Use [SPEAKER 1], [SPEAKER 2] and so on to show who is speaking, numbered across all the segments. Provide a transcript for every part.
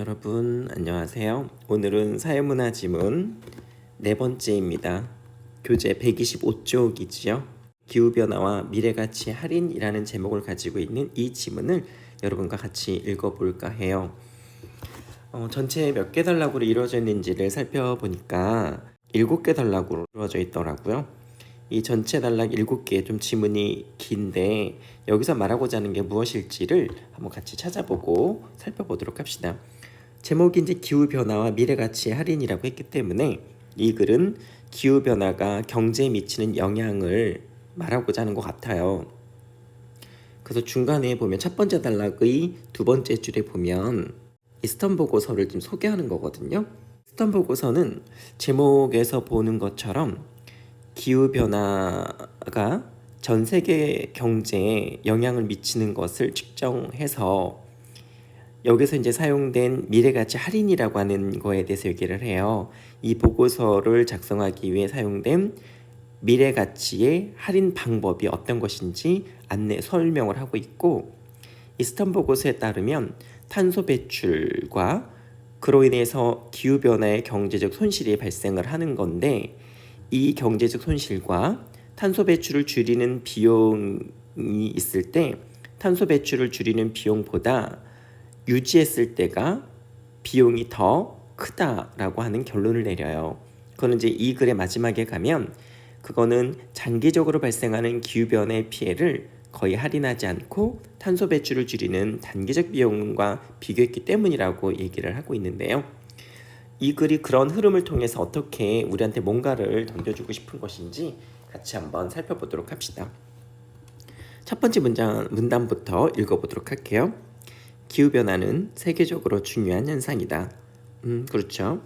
[SPEAKER 1] 여러분 안녕하세요. 오늘은 사회문화 지문 네 번째입니다. 교재 125쪽이지요. 기후변화와 미래가치 할인이라는 제목을 가지고 있는 이 지문을 여러분과 같이 읽어볼까 해요. 전체 몇 개 단락으로 이루어져 있는지를 살펴보니까 7개 단락으로 이루어져 있더라고요. 이 전체 단락 7개 좀 지문이 긴데 여기서 말하고자 하는 게 무엇일지를 한번 같이 찾아보고 살펴보도록 합시다. 제목이 이제 기후변화와 미래가치의 할인이라고 했기 때문에 이 글은 기후변화가 경제에 미치는 영향을 말하고자 하는 것 같아요. 그래서 중간에 보면 첫 번째 단락의 두 번째 줄에 보면 이 스턴 보고서를 좀 소개하는 거거든요. 스턴 보고서는 제목에서 보는 것처럼 기후변화가 전 세계 경제에 영향을 미치는 것을 측정해서 여기서 이제 사용된 미래가치 할인이라고 하는 거에 대해서 얘기를 해요. 이 보고서를 작성하기 위해 사용된 미래가치의 할인 방법이 어떤 것인지 안내 설명을 하고 있고, 이 스턴 보고서에 따르면 탄소 배출과 그로 인해서 기후변화의 경제적 손실이 발생을 하는 건데, 이 경제적 손실과 탄소 배출을 줄이는 비용이 있을 때 탄소 배출을 줄이는 비용보다 유지했을 때가 비용이 더 크다라고 하는 결론을 내려요. 그거는 이제 이 글의 마지막에 가면 그거는 장기적으로 발생하는 기후변화의 피해를 거의 할인하지 않고 탄소 배출을 줄이는 단기적 비용과 비교했기 때문이라고 얘기를 하고 있는데요. 이 글이 그런 흐름을 통해서 어떻게 우리한테 뭔가를 던져주고 싶은 것인지 같이 한번 살펴보도록 합시다. 첫 번째 문단부터 읽어보도록 할게요. 기후변화는 세계적으로 중요한 현상이다. 그렇죠.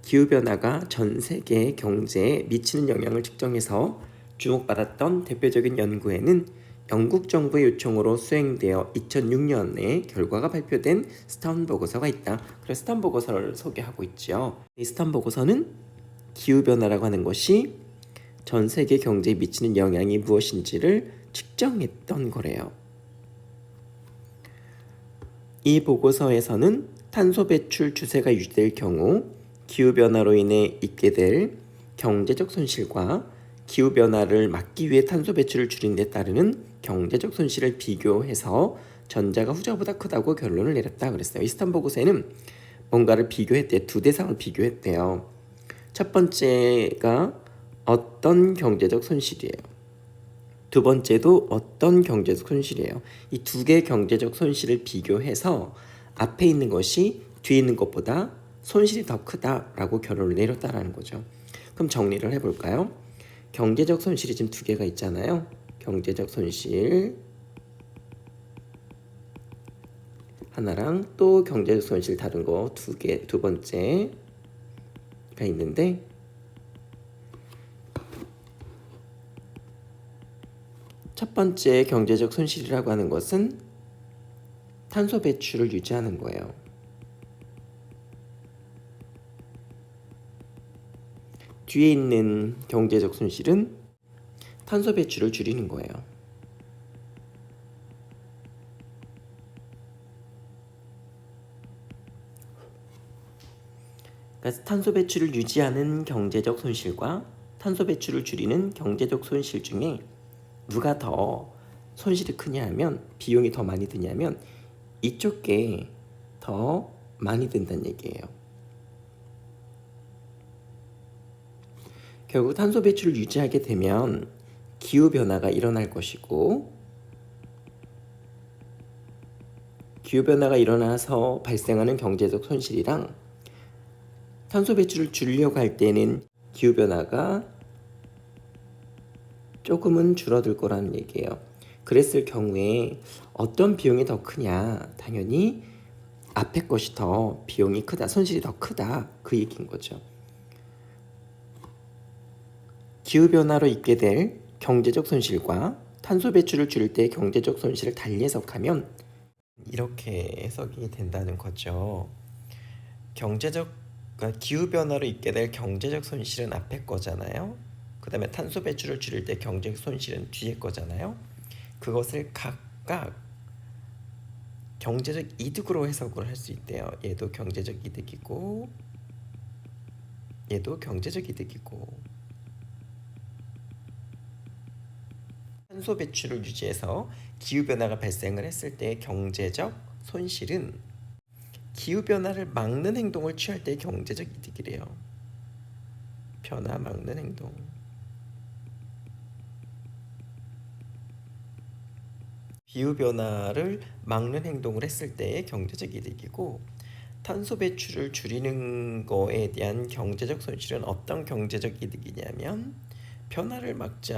[SPEAKER 1] 기후변화가 전 세계 경제에 미치는 영향을 측정해서 주목받았던 대표적인 연구에는 영국 정부의 요청으로 수행되어 2006년에 결과가 발표된 스턴 보고서가 있다. 그래서 스턴 보고서를 소개하고 있죠. 이 스턴 보고서는 기후변화라고 하는 것이 전 세계 경제에 미치는 영향이 무엇인지를 측정했던 거래요. 이 보고서에서는 탄소 배출 추세가 유지될 경우 기후변화로 인해 있게 될 경제적 손실과 기후변화를 막기 위해 탄소 배출을 줄인 데 따르는 경제적 손실을 비교해서 전자가 후자보다 크다고 결론을 내렸다 그랬어요. 이 스턴 보고서에는 뭔가를 비교했대요. 두 대상을 비교했대요. 첫 번째가 어떤 경제적 손실이에요. 두 번째도 어떤 경제적 손실이에요. 이 두 개의 경제적 손실을 비교해서 앞에 있는 것이 뒤에 있는 것보다 손실이 더 크다라고 결론을 내렸다라는 거죠. 그럼 정리를 해볼까요? 경제적 손실이 지금 두 개가 있잖아요. 경제적 손실 하나랑 또 경제적 손실 다른 거 두 번째가 있는데, 첫 번째 경제적 손실이라고 하는 것은 탄소 배출을 유지하는 거예요. 뒤에 있는 경제적 손실은 탄소 배출을 줄이는 거예요. 그러니까 탄소 배출을 유지하는 경제적 손실과 탄소 배출을 줄이는 경제적 손실 중에 누가 더 손실이 크냐 하면, 비용이 더 많이 드냐면 이쪽 게 더 많이 든다는 얘기예요. 결국 탄소 배출을 유지하게 되면 기후변화가 일어날 것이고, 기후변화가 일어나서 발생하는 경제적 손실이랑 탄소 배출을 줄이려고 할 때는 기후변화가 조금은 줄어들 거라는 얘기예요. 그랬을 경우에 어떤 비용이 더 크냐? 당연히 앞에 것이 더 비용이 크다, 손실이 더 크다, 그 얘기인 거죠. 기후변화로 있게 될 경제적 손실과 탄소 배출을 줄일 때 경제적 손실을 달리 해석하면 이렇게 해석이 된다는 거죠. 그러니까 기후변화로 있게 될 경제적 손실은 앞에 거잖아요. 그 다음에 탄소 배출을 줄일 때 경제적 손실은 뒤에 거잖아요. 그것을 각각 경제적 이득으로 해석을 할 수 있대요. 얘도 경제적 이득이고 얘도 경제적 이득이고 탄소 배출을 유지해서 기후변화가 발생을 했을 때의 경제적 손실은 기후변화를 막는 행동을 취할 때의 경제적 이득이래요. 변화 막는 행동. 기후변화를 막는 행동을 했을 때의 경제적 이득이고 탄소 배출을 줄이는 거에 대한 경제적 손실은 어떤 경제적 이득이냐면 변화를 막지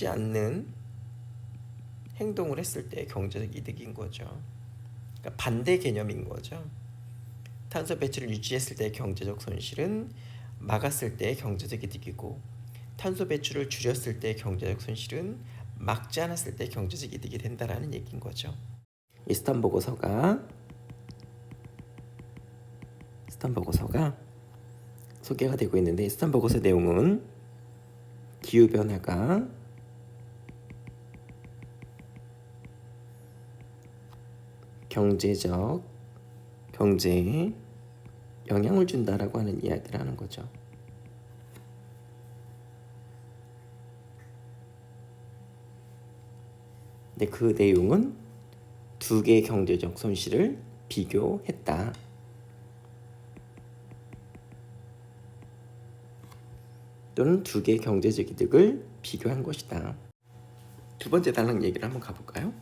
[SPEAKER 1] 않는 행동을 했을 때 경제적 이득인 거죠. 그러니까 반대 개념인 거죠. 탄소 배출을 유지했을 때의 경제적 손실은 막았을 때의 경제적 이득이고 탄소 배출을 줄였을 때의 경제적 손실은 막지 않았을 때의 경제적 이득이 된다라는 얘기인 거죠. 이 스턴 보고서가 소개가 되고 있는데 스턴 보고서 내용은 기후변화가 경제에 영향을 준다라고 하는 이야기를 하는 거죠. 근데 그 내용은 두 개의 경제적 손실을 비교했다. 또는 두 개의 경제적 이득을 비교한 것이다. 두 번째 단락 얘기를 한번 가볼까요?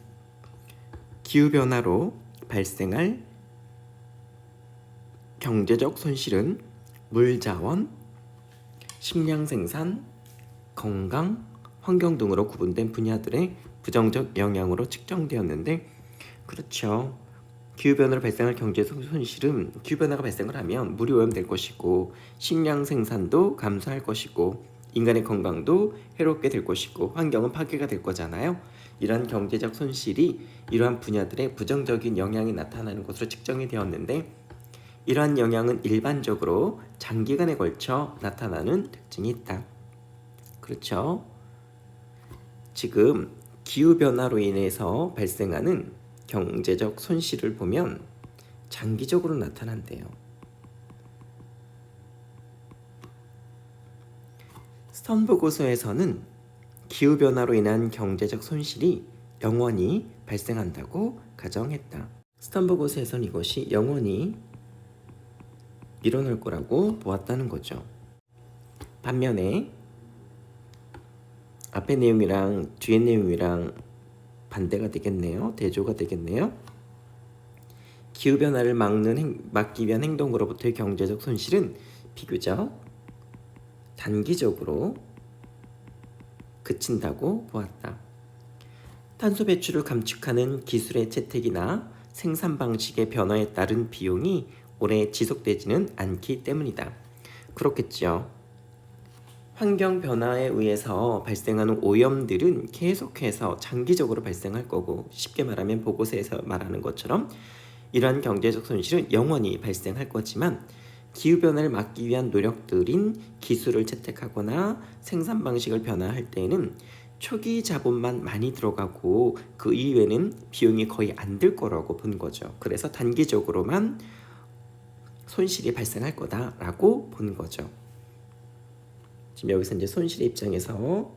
[SPEAKER 1] 기후변화로 발생할 경제적 손실은 물자원, 식량 생산, 건강, 환경 등으로 구분된 분야들의 부정적 영향으로 측정되었는데 그렇죠. 기후변화로 발생할 경제적 손실은 기후변화가 발생을 하면 물이 오염될 것이고 식량 생산도 감소할 것이고 인간의 건강도 해롭게 될 것이고 환경은 파괴가 될 거잖아요. 이러한 경제적 손실이 이러한 분야들의 부정적인 영향이 나타나는 것으로 측정이 되었는데 이러한 영향은 일반적으로 장기간에 걸쳐 나타나는 특징이 있다. 그렇죠. 지금 기후변화로 인해서 발생하는 경제적 손실을 보면 장기적으로 나타난대요. 스턴 보고서에서는 기후변화로 인한 경제적 손실이 영원히 발생한다고 가정했다. 스턴 보고서에서는 이것이 영원히 일어날 거라고 보았다는 거죠. 반면에 앞의 내용이랑 뒤의 내용이랑 반대가 되겠네요. 대조가 되겠네요. 기후변화를 막기 위한 행동으로부터의 경제적 손실은 비교적 단기적으로 그친다고 보았다. 탄소 배출을 감축하는 기술의 채택이나 생산 방식의 변화에 따른 비용이 오래 지속되지는 않기 때문이다. 그렇겠죠. 환경 변화에 의해서 발생하는 오염들은 계속해서 장기적으로 발생할 거고 쉽게 말하면 보고서에서 말하는 것처럼 이러한 경제적 손실은 영원히 발생할 거지만 기후변화를 막기 위한 노력들인 기술을 채택하거나 생산 방식을 변화할 때에는 초기 자본만 많이 들어가고 그 이후에는 비용이 거의 안 들 거라고 본 거죠. 그래서 단기적으로만 손실이 발생할 거다라고 본 거죠. 지금 여기서 이제 손실의 입장에서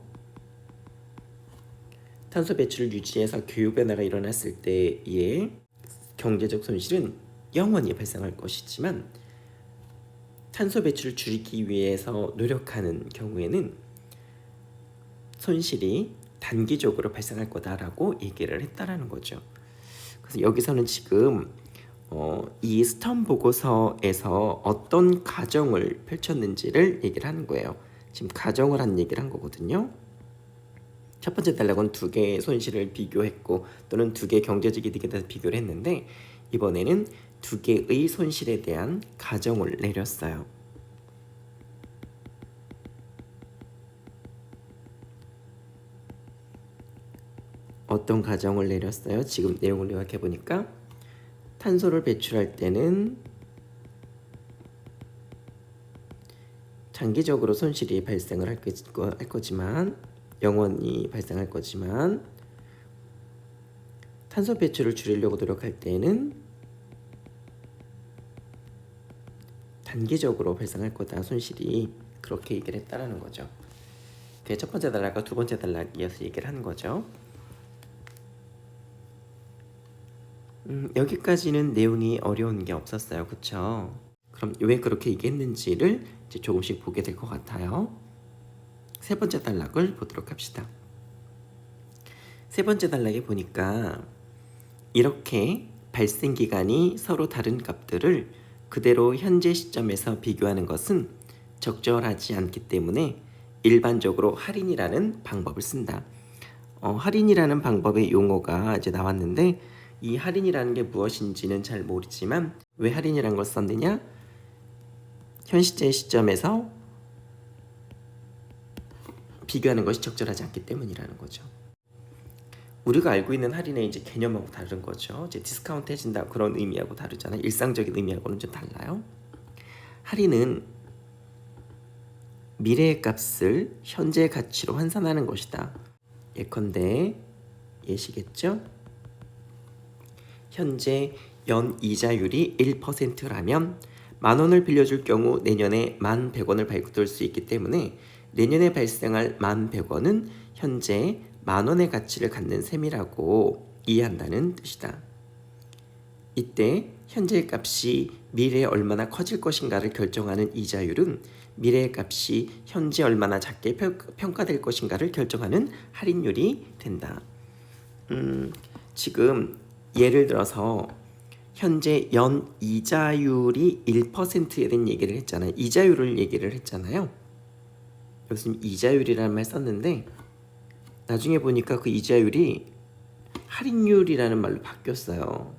[SPEAKER 1] 탄소 배출을 유지해서 기후변화가 일어났을 때의 경제적 손실은 영원히 발생할 것이지만 탄소 배출을 줄이기 위해서 노력하는 경우에는 손실이 단기적으로 발생할 거다라고 얘기를 했다라는 거죠. 그래서 여기서는 지금 이 스턴 보고서에서 어떤 가정을 펼쳤는지를 얘기를 하는 거예요. 지금 가정을 한 얘기를 한 거거든요. 첫 번째 단락은 두 개의 손실을 비교했고 또는 두 개의 경제적 이득에 대해서 비교를 했는데 이번에는 두 개의 손실에 대한 가정을 내렸어요. 어떤 가정을 내렸어요? 지금 내용을 요약해 보니까 탄소를 배출할 때는 장기적으로 손실이 발생을 할 거지만 영원히 발생할 거지만 탄소 배출을 줄이려고 노력할 때는 단기적으로 발생할 거다 손실이, 그렇게 얘기를 했다라는 거죠. 그게 첫 번째 단락과 두 번째 단락이어서 얘기를 하는 거죠. 여기까지는 내용이 어려운 게 없었어요. 그쵸? 그럼 왜 그렇게 얘기했는지를 이제 조금씩 보게 될 것 같아요. 세 번째 단락을 보도록 합시다. 세 번째 단락에 보니까 이렇게 발생 기간이 서로 다른 값들을 그대로 현재 시점에서 비교하는 것은 적절하지 않기 때문에 일반적으로 할인이라는 방법을 쓴다. 할인이라는 방법의 용어가 이제 나왔는데, 이 할인이라는 게 무엇인지는 잘 모르지만 왜 할인이라는 걸 썼느냐? 현 시점에서 비교하는 것이 적절하지 않기 때문이라는 거죠. 우리가 알고 있는 할인의 이제 개념하고 다른 거죠. 이제 디스카운트 해준다 그런 의미하고 다르잖아요. 일상적인 의미하고는 좀 달라요. 할인은 미래의 값을 현재 가치로 환산하는 것이다. 예컨대 예시겠죠? 현재 연 이자율이 1%라면 10,000원을 빌려줄 경우 내년에 1,100원을 받을 수 있기 때문에 내년에 발생할 1,100원은 현재 10,000원의 가치를 갖는 셈이라고 이해한다는 뜻이다. 이때 현재의 값이 미래에 얼마나 커질 것인가를 결정하는 이자율은 미래의 값이 현재 얼마나 작게 평가될 것인가를 결정하는 할인율이 된다. 지금 예를 들어서 현재 연 이자율이 1%에 대한 얘기를 했잖아요. 이자율을 얘기를 했잖아요. 여기서 이자율이라는 말 썼는데 나중에 보니까 그 이자율이 할인율이라는 말로 바뀌었어요.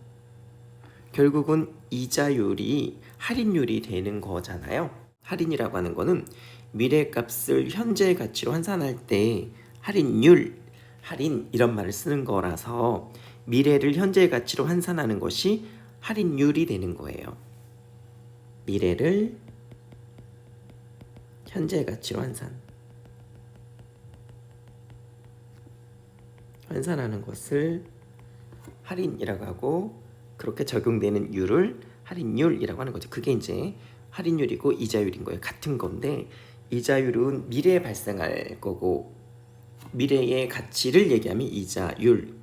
[SPEAKER 1] 결국은 이자율이 할인율이 되는 거잖아요. 할인이라고 하는 거는 미래 값을 현재 가치로 환산할 때 할인율, 할인 이런 말을 쓰는 거라서 미래를 현재 가치로 환산하는 것이 할인율이 되는 거예요. 미래를 현재 가치로 환산하는 것을 할인이라고 하고, 그렇게 적용되는 율을 할인율이라고 하는 거죠. 그게 이제 할인율이고 이자율인 거예요. 같은 건데 이자율은 미래에 발생할 거고 미래의 가치를 얘기하면 이자율,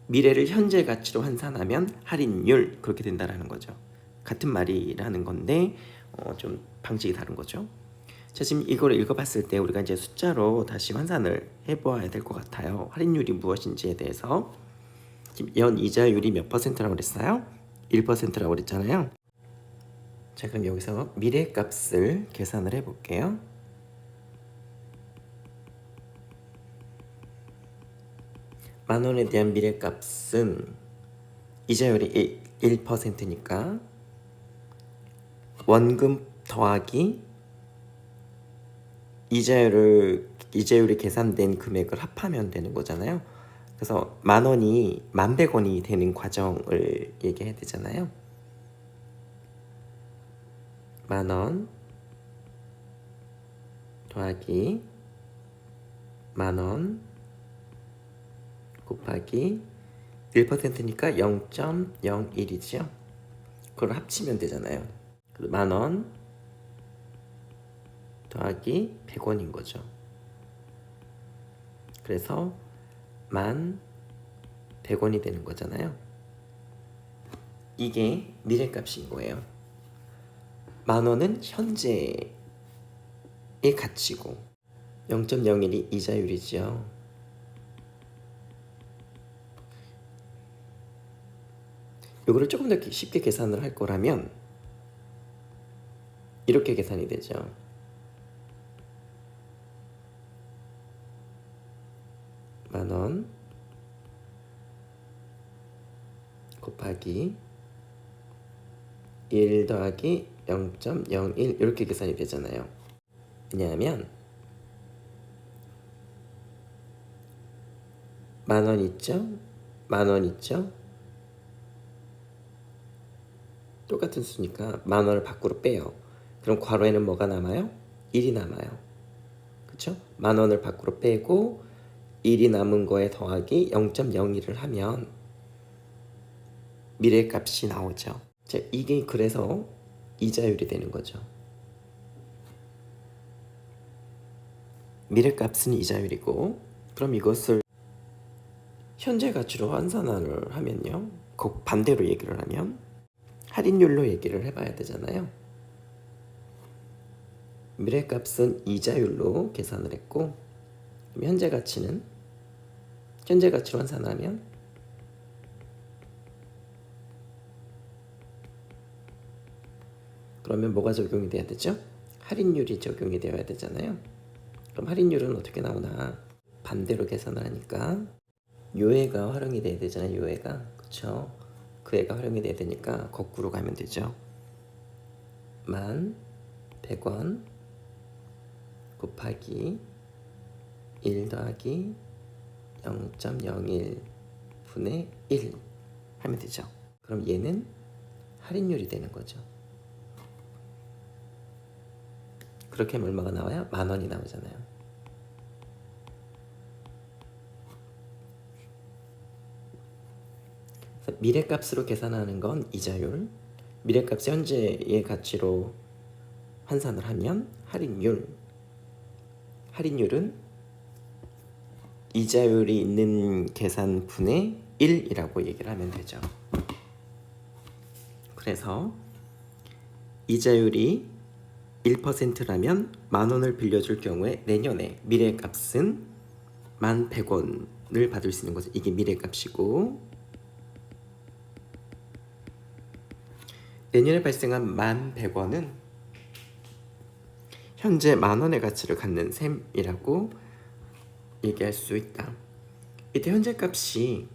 [SPEAKER 1] 미래를 현재 가치로 환산하면 할인율, 그렇게 된다라는 거죠. 같은 말이라는 건데 좀 방식이 다른 거죠. 자, 지금 이걸 읽어봤을 때 우리가 이제 숫자로 다시 환산을 해보아야 될 것 같아요. 할인율이 무엇인지에 대해서. 지금 연 이자율이 몇 %라고 그랬어요? 1%라고 그랬잖아요. 자, 그럼 여기서 미래 값을 계산을 해볼게요. 만원에 대한 미래 값은 이자율이 1%니까 원금 더하기 이자율이 계산된 금액을 합하면 되는 거잖아요. 그래서 10,000원이 1,100원이 되는 과정을 얘기해야 되잖아요. 10,000원 더하기 10,000원 곱하기 1%니까 0.01이죠. 그걸 합치면 되잖아요. 10,000원 더하기 100원인 거죠. 그래서 1,100원이 되는 거잖아요. 이게 미래값인 거예요. 10,000원은 현재의 가치고 0.01이 이자율이죠. 이거를 조금 더 쉽게 계산을 할 거라면 이렇게 계산이 되죠. 10,000원 곱하기 1 더하기 0.01 이렇게 계산이 되잖아요. 왜냐하면 10,000원 있죠? 10,000원 있죠? 똑같은 수니까 10,000원을 밖으로 빼요. 그럼 괄호에는 뭐가 남아요? 1이 남아요. 그쵸? 10,000원을 밖으로 빼고 1이 남은 거에 더하기 0.01을 하면 미래값이 나오죠. 자, 이게 그래서 이자율이 되는 거죠. 미래값은 이자율이고, 그럼 이것을 현재 가치로 환산을 하면요, 그 반대로 얘기를 하면 할인율로 얘기를 해봐야 되잖아요. 미래값은 이자율로 계산을 했고, 그럼 현재 가치로 환산하면 그러면 뭐가 적용이 돼야 되죠? 할인율이 적용이 되어야 되잖아요. 그럼 할인율은 어떻게 나오나? 반대로 계산을 하니까 요애가 활용이 돼야 되잖아요. 요애가, 그쵸? 그 애가 활용이 돼야 되니까 거꾸로 가면 되죠. 11,100원 곱하기 1 더하기 0.01 분의 1 하면 되죠. 그럼 얘는 할인율이 되는 거죠. 그렇게 하면 얼마가 나와요? 10,000원이 나오잖아요. 미래값으로 계산하는 건 이자율, 미래값 현재의 가치로 환산을 하면 할인율. 할인율은 이자율이 있는 계산분의 1이라고 얘기를 하면 되죠. 그래서 이자율이 1%라면 10,000원을 빌려줄 경우에 내년에 미래값은 11,100원을 받을 수 있는 거죠. 이게 미래값이고, 내년에 발생한 11,100원은 현재 10,000원의 가치를 갖는 셈이라고 얘기할 수 있다. 이때 현재 값이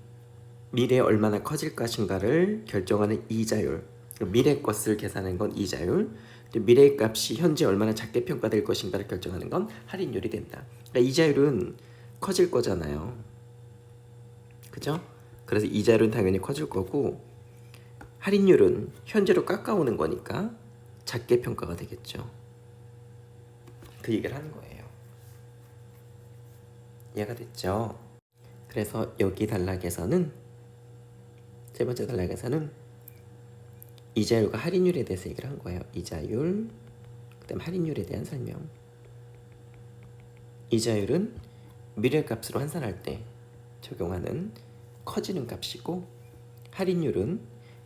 [SPEAKER 1] 미래에 얼마나 커질 것인가를 결정하는 이자율, 미래 것을 계산하는 건 이자율, 미래의 값이 현재 얼마나 작게 평가될 것인가를 결정하는 건 할인율이 된다. 그러니까 이자율은 커질 거잖아요. 그죠? 그래서 이자율은 당연히 커질 거고, 할인율은 현재로 깎아오는 거니까 작게 평가가 되겠죠. 그 얘기를 하는 거예요. 이해가 됐죠? 그래서 여기 단락에서는, 세 번째 단락에서는 이자율과 할인율에 대해서 얘기를 한 거예요. 이자율, 그 다음 할인율에 대한 설명. 이자율은 미래값으로 환산할 때 적용하는 커지는 값이고, 할인율은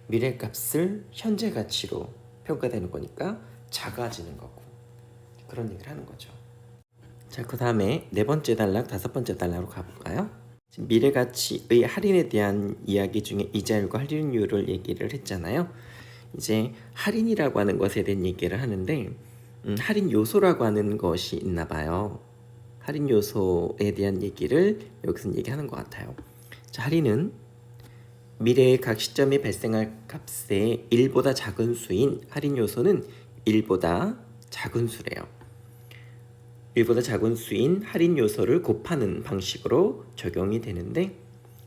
[SPEAKER 1] 미래값을 현재 가치로 평가되는 거니까 작아지는 거고, 그런 얘기를 하는 거죠. 자, 그 다음에 네 번째 단락, 다섯 번째 단락으로 가볼까요? 지금 미래가치의 할인에 대한 이야기 중에 이자율과 할인율을 얘기를 했잖아요. 이제 할인이라고 하는 것에 대한 얘기를 하는데, 할인 요소라고 하는 것이 있나 봐요. 할인 요소에 대한 얘기를 여기서 얘기하는 것 같아요. 자, 할인은 미래의 각 시점에 발생할 값의 1보다 작은 수인 할인 요소는 1보다 작은 수래요. 1보다 작은 수인 할인 요소를 곱하는 방식으로 적용이 되는데,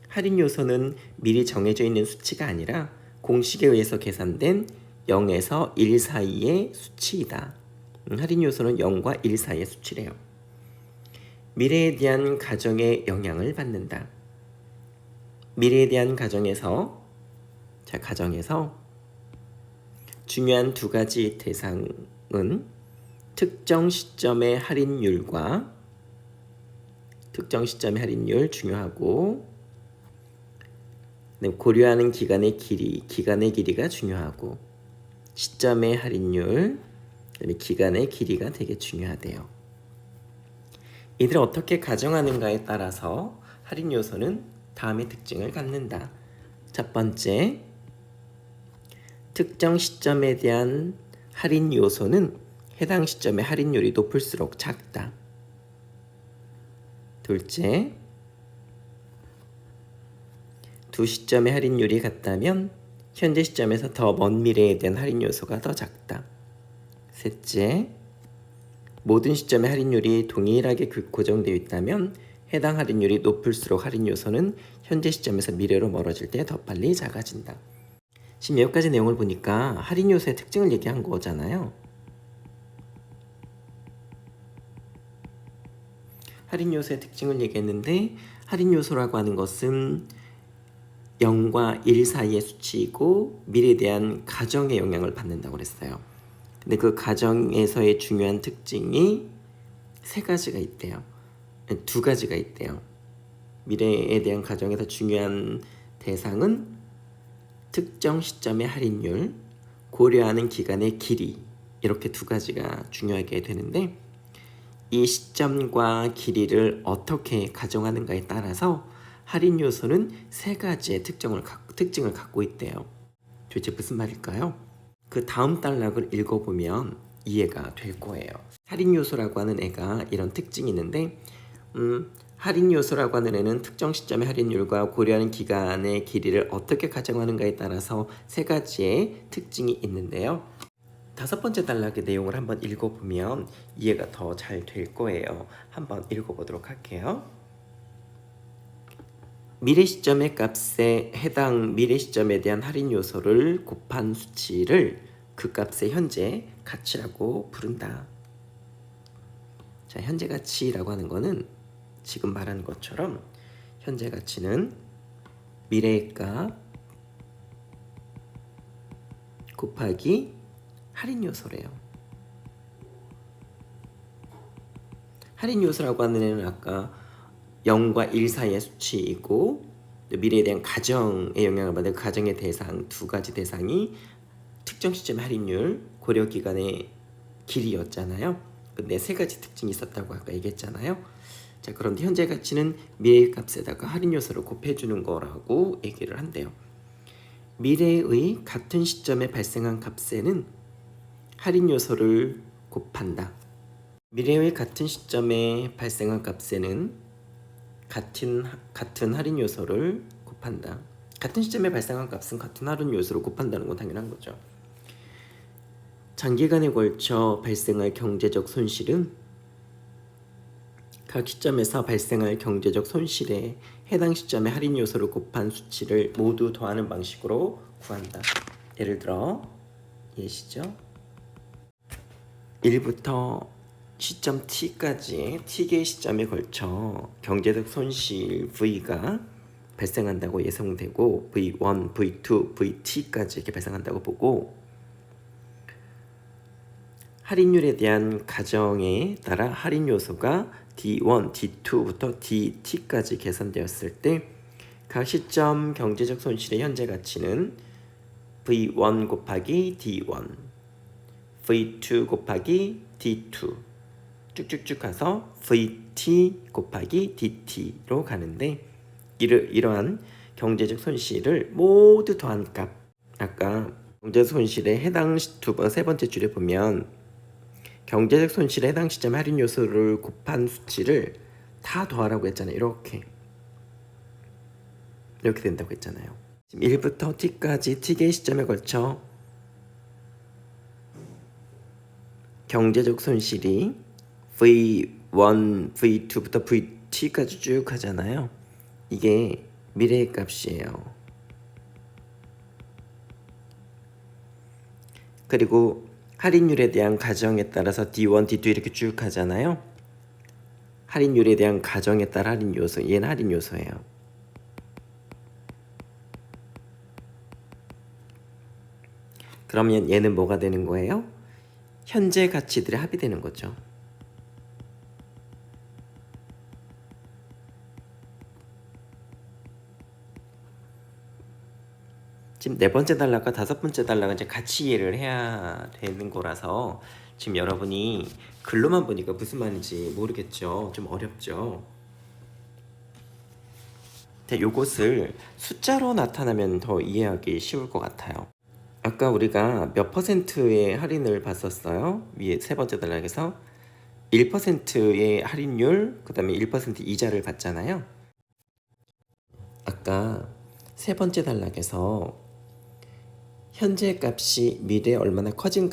[SPEAKER 1] 할인 요소는 미리 정해져 있는 수치가 아니라 공식에 의해서 계산된 0에서 1 사이의 수치이다. 할인 요소는 0과 1 사이의 수치래요. 미래에 대한 가정에 영향을 받는다. 미래에 대한 가정에서 중요한 두 가지 대상은 특정 시점의 할인율과 특정 시점의 할인율 중요하고, 고려하는 기간의 길이가 중요하고, 시점의 할인율, 기간의 길이가 되게 중요하대요. 이들을 어떻게 가정하는가에 따라서 할인 요소는 다음의 특징을 갖는다. 첫 번째, 특정 시점에 대한 할인 요소는 해당 시점의 할인율이 높을수록 작다. 둘째, 두 시점의 할인율이 같다면 현재 시점에서 더 먼 미래에 대한 할인 요소가 더 작다. 셋째, 모든 시점의 할인율이 동일하게 고정되어 있다면 해당 할인율이 높을수록 할인 요소는 현재 시점에서 미래로 멀어질 때 더 빨리 작아진다. 지금 여기까지 내용을 보니까 할인 요소의 특징을 얘기한 거잖아요. 할인 요소의 특징을 얘기했는데, 할인 요소라고 하는 것은 0과 1 사이의 수치이고 미래에 대한 가정의 영향을 받는다고 그랬어요. 근데 그 가정에서의 중요한 특징이 세 가지가 있대요. 두 가지가 있대요. 미래에 대한 가정에서 중요한 대상은 특정 시점의 할인율, 고려하는 기간의 길이, 이렇게 두 가지가 중요하게 되는데, 이 시점과 길이를 어떻게 가정하는가에 따라서 할인 요소는 세 가지의 특징을 갖고 있대요. 도대체 무슨 말일까요? 그 다음 단락을 읽어보면 이해가 될 거예요. 할인 요소라고 하는 애가 이런 특징이 있는데, 할인 요소라고 하는 애는 특정 시점의 할인율과 고려하는 기간의 길이를 어떻게 가정하는가에 따라서 세 가지의 특징이 있는데요. 다섯 번째 단락의 내용을 한번 읽어보면 이해가 더 잘 될 거예요. 한번 읽어보도록 할게요. 미래 시점의 값에 해당 미래 시점에 대한 할인 요소를 곱한 수치를 그 값의 현재 가치라고 부른다. 자, 현재 가치라고 하는 거는 지금 말한 것처럼 현재 가치는 미래의 값 곱하기 할인 요소래요. 할인 요소라고 하는 애는 아까 0과 1 사이의 수치이고 미래에 대한 가정의 영향을 받는 가정의 대상 두 가지 대상이 특정 시점 할인율, 고려 기간의 길이였잖아요. 근데 세 가지 특징이 있었다고 아까 얘기했잖아요. 자, 그런데 현재 가치는 미래의 값에다가 할인 요소를 곱해주는 거라고 얘기를 한대요. 미래의 같은 시점에 발생한 값에는 할인 요소를 곱한다. 미래의 같은 시점에 발생한 값에는 같은 할인 요소를 곱한다. 같은 시점에 발생한 값은 같은 할인 요소를 곱한다는 건 당연한 거죠. 장기간에 걸쳐 발생할 경제적 손실은 각 시점에서 발생할 경제적 손실에 해당 시점의 할인 요소를 곱한 수치를 모두 더하는 방식으로 구한다. 예를 들어 예시죠. 1부터 시점 t까지 t개의 시점에 걸쳐 경제적 손실 v가 발생한다고 예상되고 v1, v2, vt까지 이렇게 발생한다고 보고 할인율에 대한 가정에 따라 할인 요소가 D1, D2부터 DT까지 계산되었을 때 각 시점 경제적 손실의 현재 가치는 V1 곱하기 D1, V2 곱하기 D2 쭉쭉쭉 가서 VT 곱하기 DT로 가는데 이러한 경제적 손실을 모두 더한 값, 아까 경제적 손실에 해당 세 번째 줄에 보면 경제적 손실에 해당 시점 할인 요소를 곱한 수치를 다 더하라고 했잖아요. 이렇게 된다고 했잖아요. 지금 1부터 t까지 t개의 시점에 걸쳐 경제적 손실이 V1, V2부터 VT까지 쭉 가잖아요. 이게 미래의 값이에요. 그리고 할인율에 대한 가정에 따라서 D1, D2 이렇게 쭉 가잖아요. 할인율에 대한 가정에 따라 할인 요소, 얘는 할인 요소예요. 그러면 얘는 뭐가 되는 거예요? 현재 가치들의 합이 되는 거죠. 지금 네 번째 단락과 다섯 번째 단락은 이제 같이 이해를 해야 되는 거라서 지금 여러분이 글로만 보니까 무슨 말인지 모르겠죠. 좀 어렵죠. 요것을 숫자로 나타나면 더 이해하기 쉬울 것 같아요. 아까 우리가 몇 퍼센트의 할인을 봤었어요? 위에 세 번째 단락에서 1%의 할인율, 그 다음에 1% 이자를 받잖아요. 아까 세 번째 단락에서 현재 값이 미래에 얼마나 커질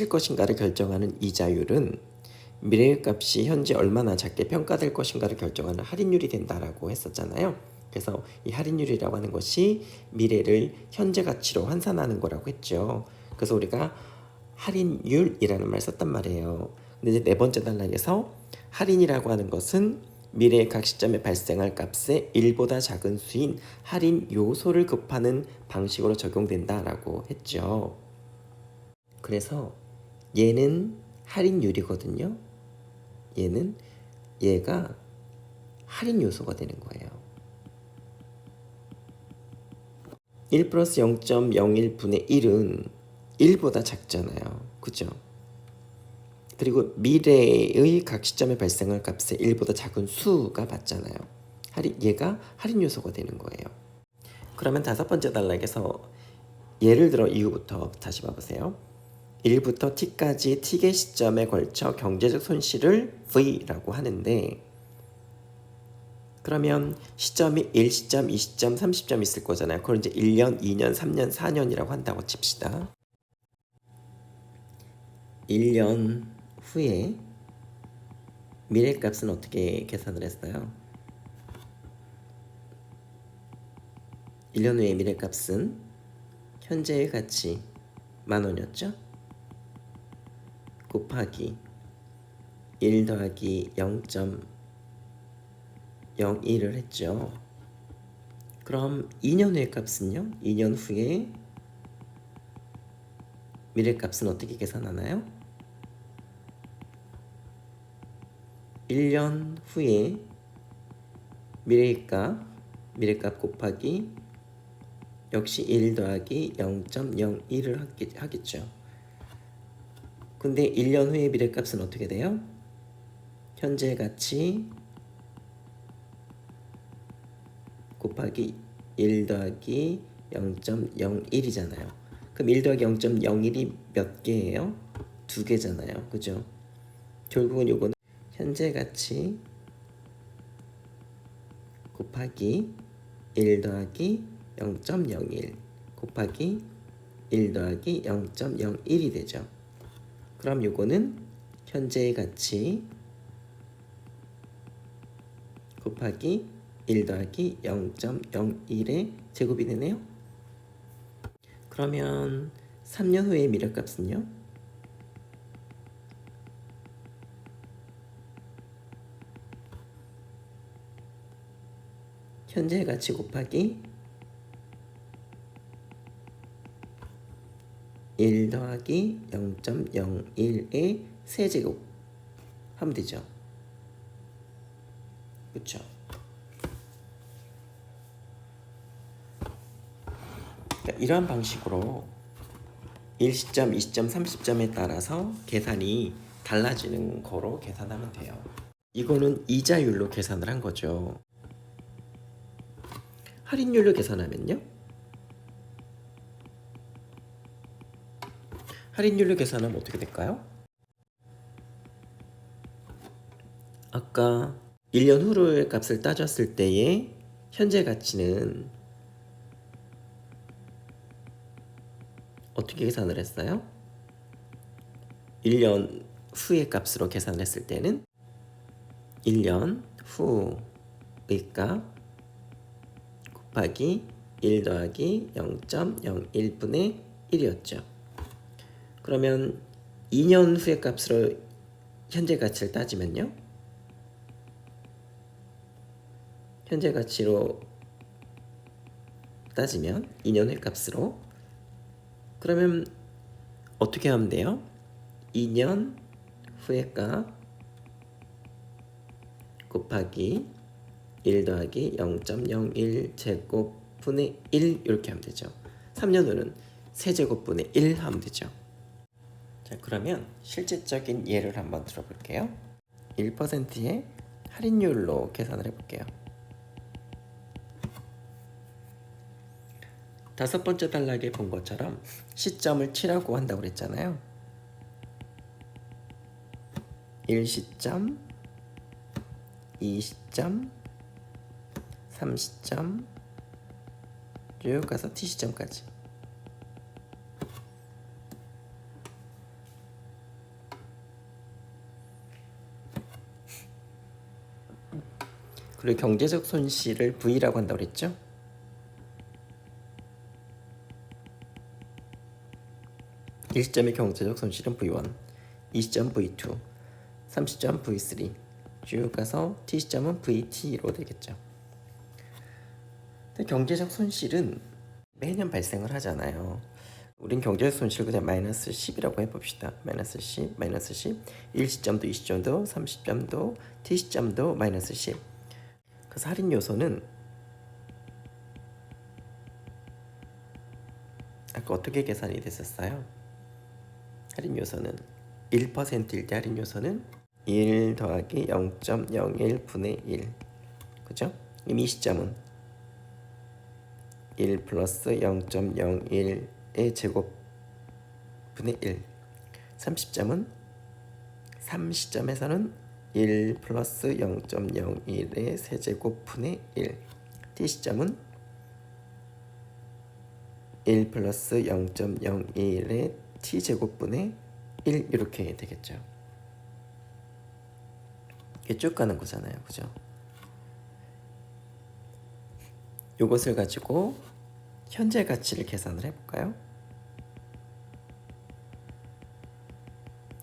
[SPEAKER 1] 것인가를 결정하는 이자율은 미래의 값이 현재 얼마나 작게 평가될 것인가를 결정하는 할인율이 된다라고 했었잖아요. 그래서 이 할인율이라고 하는 것이 미래를 현재 가치로 환산하는 거라고 했죠. 그래서 우리가 할인율이라는 말 썼단 말이에요. 근데 이제 네 번째 단락에서 할인이라고 하는 것은 미래의 각 시점에 발생할 값의 1보다 작은 수인 할인 요소를 곱하는 방식으로 적용된다라고 했죠. 그래서 얘는 할인율이거든요. 얘가 할인 요소가 되는 거예요. 1 플러스 0.01분의 1은 1보다 작잖아요. 그죠? 그리고 미래의 각 시점에 발생할 값의 1보다 작은 수가 맞잖아요. 얘가 할인 요소가 되는 거예요. 그러면 다섯 번째 단락에서 예를 들어 이후부터 다시 봐보세요. 1부터 t까지 t개 시점에 걸쳐 경제적 손실을 v라고 하는데, 그러면 시점이 1시점, 2시점, 3시점 있을 거잖아요. 그걸 이제 1년, 2년, 3년, 4년이라고 한다고 칩시다. 1년 후에 미래값은 어떻게 계산을 했어요? 1년 후의 미래값은 현재의 가치 10,000원이었죠? 곱하기 1 더하기 0.01을 했죠. 그럼 2년 후의 값은요? 2년 후에 미래값은 어떻게 계산하나요? 1년 후에 미래값 곱하기 역시 1 더하기 0.01을 하겠죠. 근데 1년 후의 미래값은 어떻게 돼요? 현재 가치 곱하기 1 더하기 0.01이잖아요. 그럼 1 더하기 0.01이 몇 개예요? 2개잖아요. 그죠? 결국은 요거는 현재 가치 곱하기 1 더하기 0.01 곱하기 1 더하기 0.01이 되죠. 그럼 요거는 현재의 가치 곱하기 1 더하기 0.01의 제곱이 되네요. 그러면 3년 후의 미래값은요? 현재 가치 곱하기 1 더하기 0.01의 세제곱 하면 되죠. 그쵸? 그러니까 이러한 방식으로 1시점, 2시점, 30점에 따라서 계산이 달라지는 거로 계산하면 돼요. 이거는 이자율로 계산을 한 거죠. 할인율로 계산하면요? 할인율로 계산하면 어떻게 될까요? 아까 1년 후의 값을 따졌을 때의 현재 가치는 어떻게 계산을 했어요? 1년 후의 값으로 계산을 했을 때는 1년 후의 값 곱하기 1 더하기 0.01분의 1이었죠. 그러면 2년 후의 값으로 현재 가치를 따지면요? 현재 가치로 따지면 2년 후의 값으로, 그러면 어떻게 하면 돼요? 2년 후의 값 곱하기 1 더하기 0.01 제곱분의 1 이렇게 하면 되죠. 3년 후는 세제곱분의 1 하면 되죠. 자, 그러면 실질적인 예를 한번 들어볼게요. 1%의 할인율로 계산을 해볼게요. 다섯 번째 단락에 본 것처럼 시점을 치라고 한다고 그랬잖아요. 1시점, 2시점, 3시점, 쭉 가서 t시점까지. 그리고 경제적 손실을 V라고 한다고 그랬죠? 일시점의 경제적 손실은 V1, 2시점 V2, 3시점 V3, 쭉 가서 t 시점은 VT로 되겠죠. 근데 경제적 손실은 매년 발생을 하잖아요. 우린 경제적 손실 그냥 마이너스 10이라고 해봅시다. 마이너스 10, 마이너스 10, 1시점도 2시점도 30점도 t시점도 마이너스 10. 그래서 할인 요소는 아까 어떻게 계산이 됐었어요? 할인 요소는 1%일 때 할인 요소는 1 더하기 0.01분의 1. 그죠? 이 시점은 1 플러스 0.01의 제곱분의 1. 30점은 3시점에서는 1 플러스 0.01의 세제곱분의 1. t시점은 1 플러스 0.01의 t제곱분의 1 이렇게 되겠죠. 이게 쭉 가는 거잖아요. 그죠? 이것을 가지고 현재 가치를 계산을 해볼까요?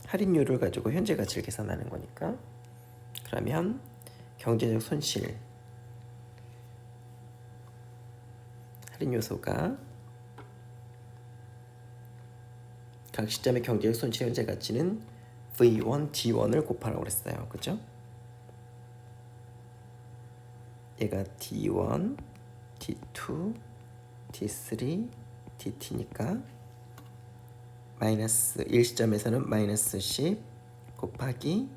[SPEAKER 1] 할인율을 가지고 현재 가치를 계산하는 거니까. 그러면 경제적 손실 할인 요소가 각 시점의 경제적 손실 현재 가치는 V1, D1을 곱하라고 그랬어요. 그죠? 얘가 D1, D2, D3, DT니까 마이너스 1시점에서는 마이너스 10 곱하기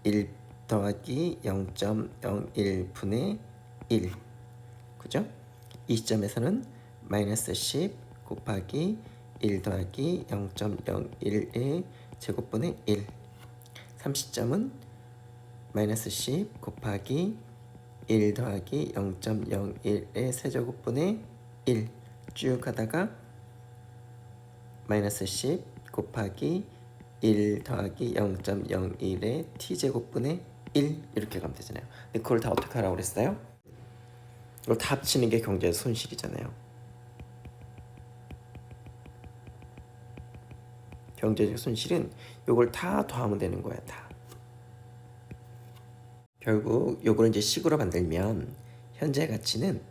[SPEAKER 1] 1 더하기 0.01분의 1. 그죠? 이 시점에서는 마이너스 10 곱하기 1 더하기 0.01의 제곱분의 1. 30점은 마이너스 10 곱하기 1 더하기 0.01의 세제곱분의 1. 쭉 가다가 마이너스 10 곱하기 1 더하기 0.01의 t제곱분의 1 이렇게 가면 되잖아요. 근데 그걸 다 어떻게 하라고 그랬어요? 이걸 다 합치는 게 경제적 손실이잖아요. 경제적 손실은 이걸 다 더하면 되는 거야. 다. 결국 이걸 이제 식으로 만들면 현재 가치는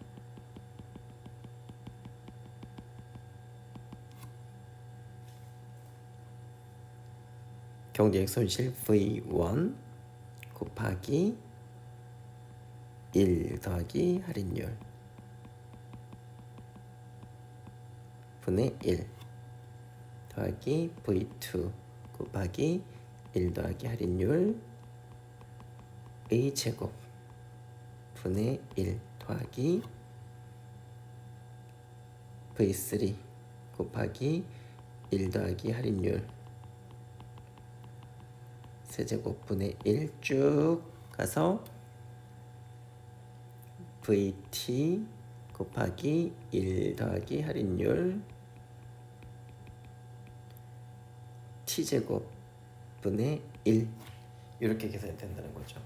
[SPEAKER 1] 경제적 손실 V1 곱하기 1 더하기 할인율 분의 1 더하기 V2 곱하기 1 더하기 할인율 A제곱 분의 1 더하기 V3 곱하기 1 더하기 할인율 세제곱분의 1 쭉 가서 VT 곱하기 1 더하기 할인율 t제곱분의 1 이렇게 계산이 된다는 거죠.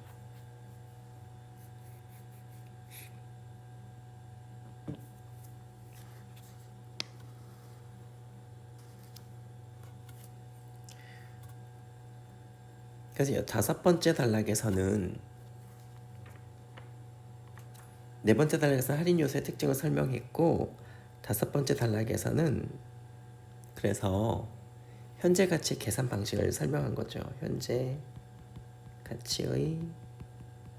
[SPEAKER 1] 그래서 다섯 번째 단락에서는 네 번째 단락에서는 할인 요소의 특징을 설명했고 다섯 번째 단락에서는 그래서 현재 가치 계산 방식을 설명한 거죠. 현재 가치의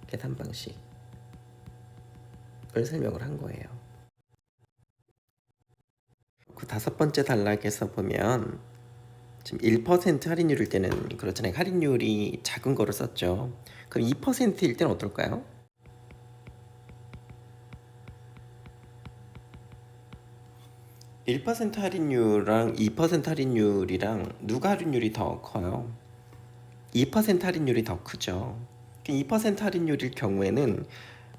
[SPEAKER 1] 계산 방식을 설명을 한 거예요. 그 다섯 번째 단락에서 보면 지금 1% 할인율일 때는 그렇잖아요. 할인율이 작은 거를 썼죠. 그럼 2%일 때는 어떨까요? 1% 할인율이랑 2% 할인율이랑 누가 할인율이 더 커요? 2% 할인율이 더 크죠. 2% 할인율일 경우에는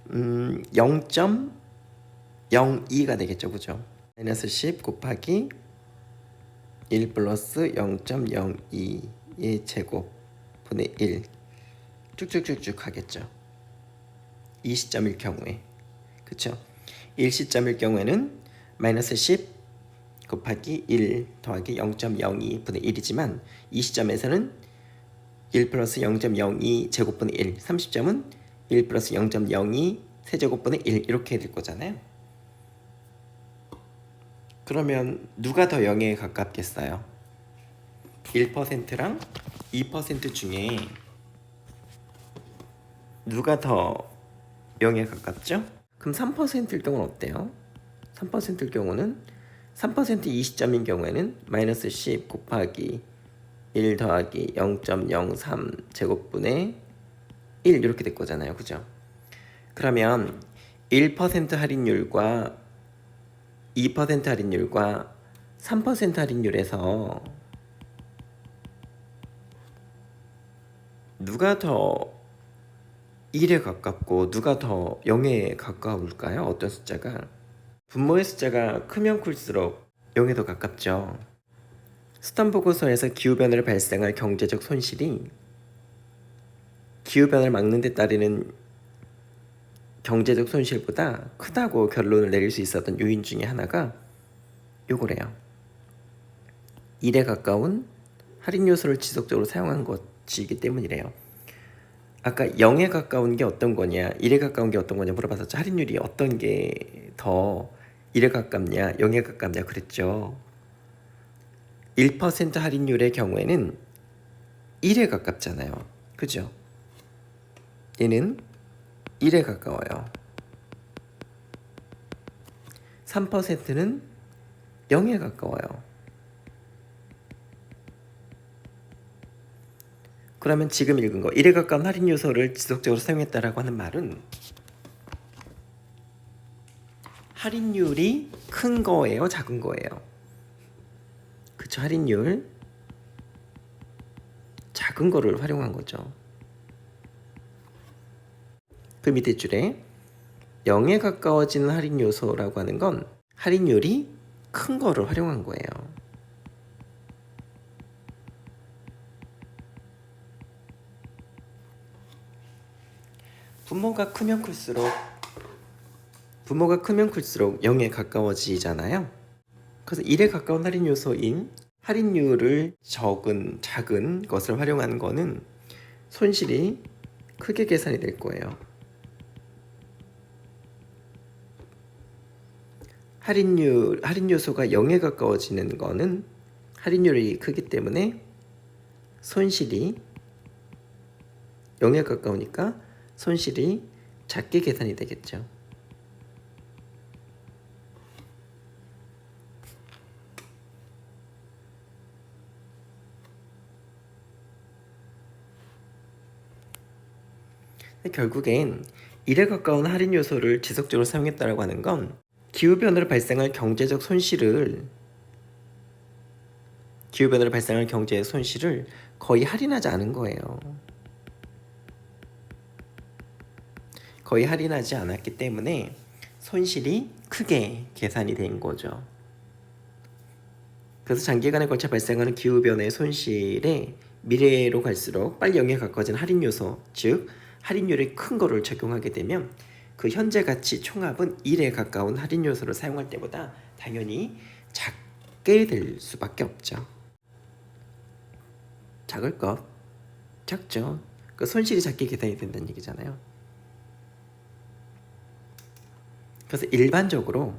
[SPEAKER 1] 0.02가 되겠죠. 그죠? 마이너스 10 곱하기 1 플러스 0.02의 제곱 분의 1 쭉쭉쭉쭉 하겠죠. 이 시점일 경우에 그쵸? 1시점일 경우에는 마이너스 10 곱하기 1 더하기 0.02 분의 1이지만 이 시점에서는 1 플러스 0.02 제곱분의 1, 30점은 1 플러스 0.02 세제곱분의 1 이렇게 될 거잖아요. 그러면 누가 더 0에 가깝겠어요? 1%랑 2% 중에 누가 더 0에 가깝죠? 그럼 3%일 경우는 어때요? 3%일 경우는 3% 20점인 경우에는 마이너스 10 곱하기 1 더하기 0.03 제곱분의 1 이렇게 될 거잖아요. 그죠? 그러면 1% 할인율과 2% 할인율과 3% 할인율에서 누가 더 1에 가깝고 누가 더 0에 가까울까요? 어떤 숫자가? 분모의 숫자가 크면 클수록 0에 더 가깝죠. 스턴 보고서에서 기후변화를 발생할 경제적 손실이 기후변화를 막는 데 따르는 경제적 손실보다 크다고 결론을 내릴 수 있었던 요인 중에 하나가 요거래요. 1에 가까운 할인 요소를 지속적으로 사용한 것이기 때문이래요. 아까 0에 가까운 게 어떤 거냐, 1에 가까운 게 어떤 거냐 물어봤었죠. 할인율이 어떤 게 더 1에 가깝냐, 0에 가깝냐 그랬죠. 1% 할인율의 경우에는 1에 가깝잖아요. 그죠? 얘는 1에 가까워요. 3%는 0에 가까워요. 그러면 지금 읽은 거 1에 가까운 할인 요소를 지속적으로 사용했다라고 하는 말은 할인율이 큰 거예요, 작은 거예요? 그쵸, 할인율 작은 거를 활용한 거죠. 그 밑에 줄에 0에 가까워지는 할인 요소라고 하는 건 할인율이 큰 거를 활용한 거예요. 분모가 크면 클수록 0에 가까워지잖아요. 그래서 1에 가까운 할인 요소인 할인율을 작은 것을 활용한 거는 손실이 크게 계산이 될 거예요. 할인 요소가 0에 가까워지는 거는 할인율이 크기 때문에 손실이 0에 가까우니까 손실이 작게 계산이 되겠죠. 결국엔 1에 가까운 할인 요소를 지속적으로 사용했다고 하는 건 기후변화로 발생할 경제적 손실을 거의 할인하지 않은 거예요. 거의 할인하지 않았기 때문에 손실이 크게 계산이 된 거죠. 그래서 장기간에 걸쳐 발생하는 기후변화의 손실에 미래로 갈수록 빨리 0에 가까워진 할인 요소, 즉 할인율이 큰 거를 적용하게 되면 그 현재 가치 총합은 1에 가까운 할인 요소를 사용할 때보다 당연히 작게 될 수밖에 없죠. 작을 것, 작죠. 그 손실이 작게 계산이 된다는 얘기잖아요. 그래서 일반적으로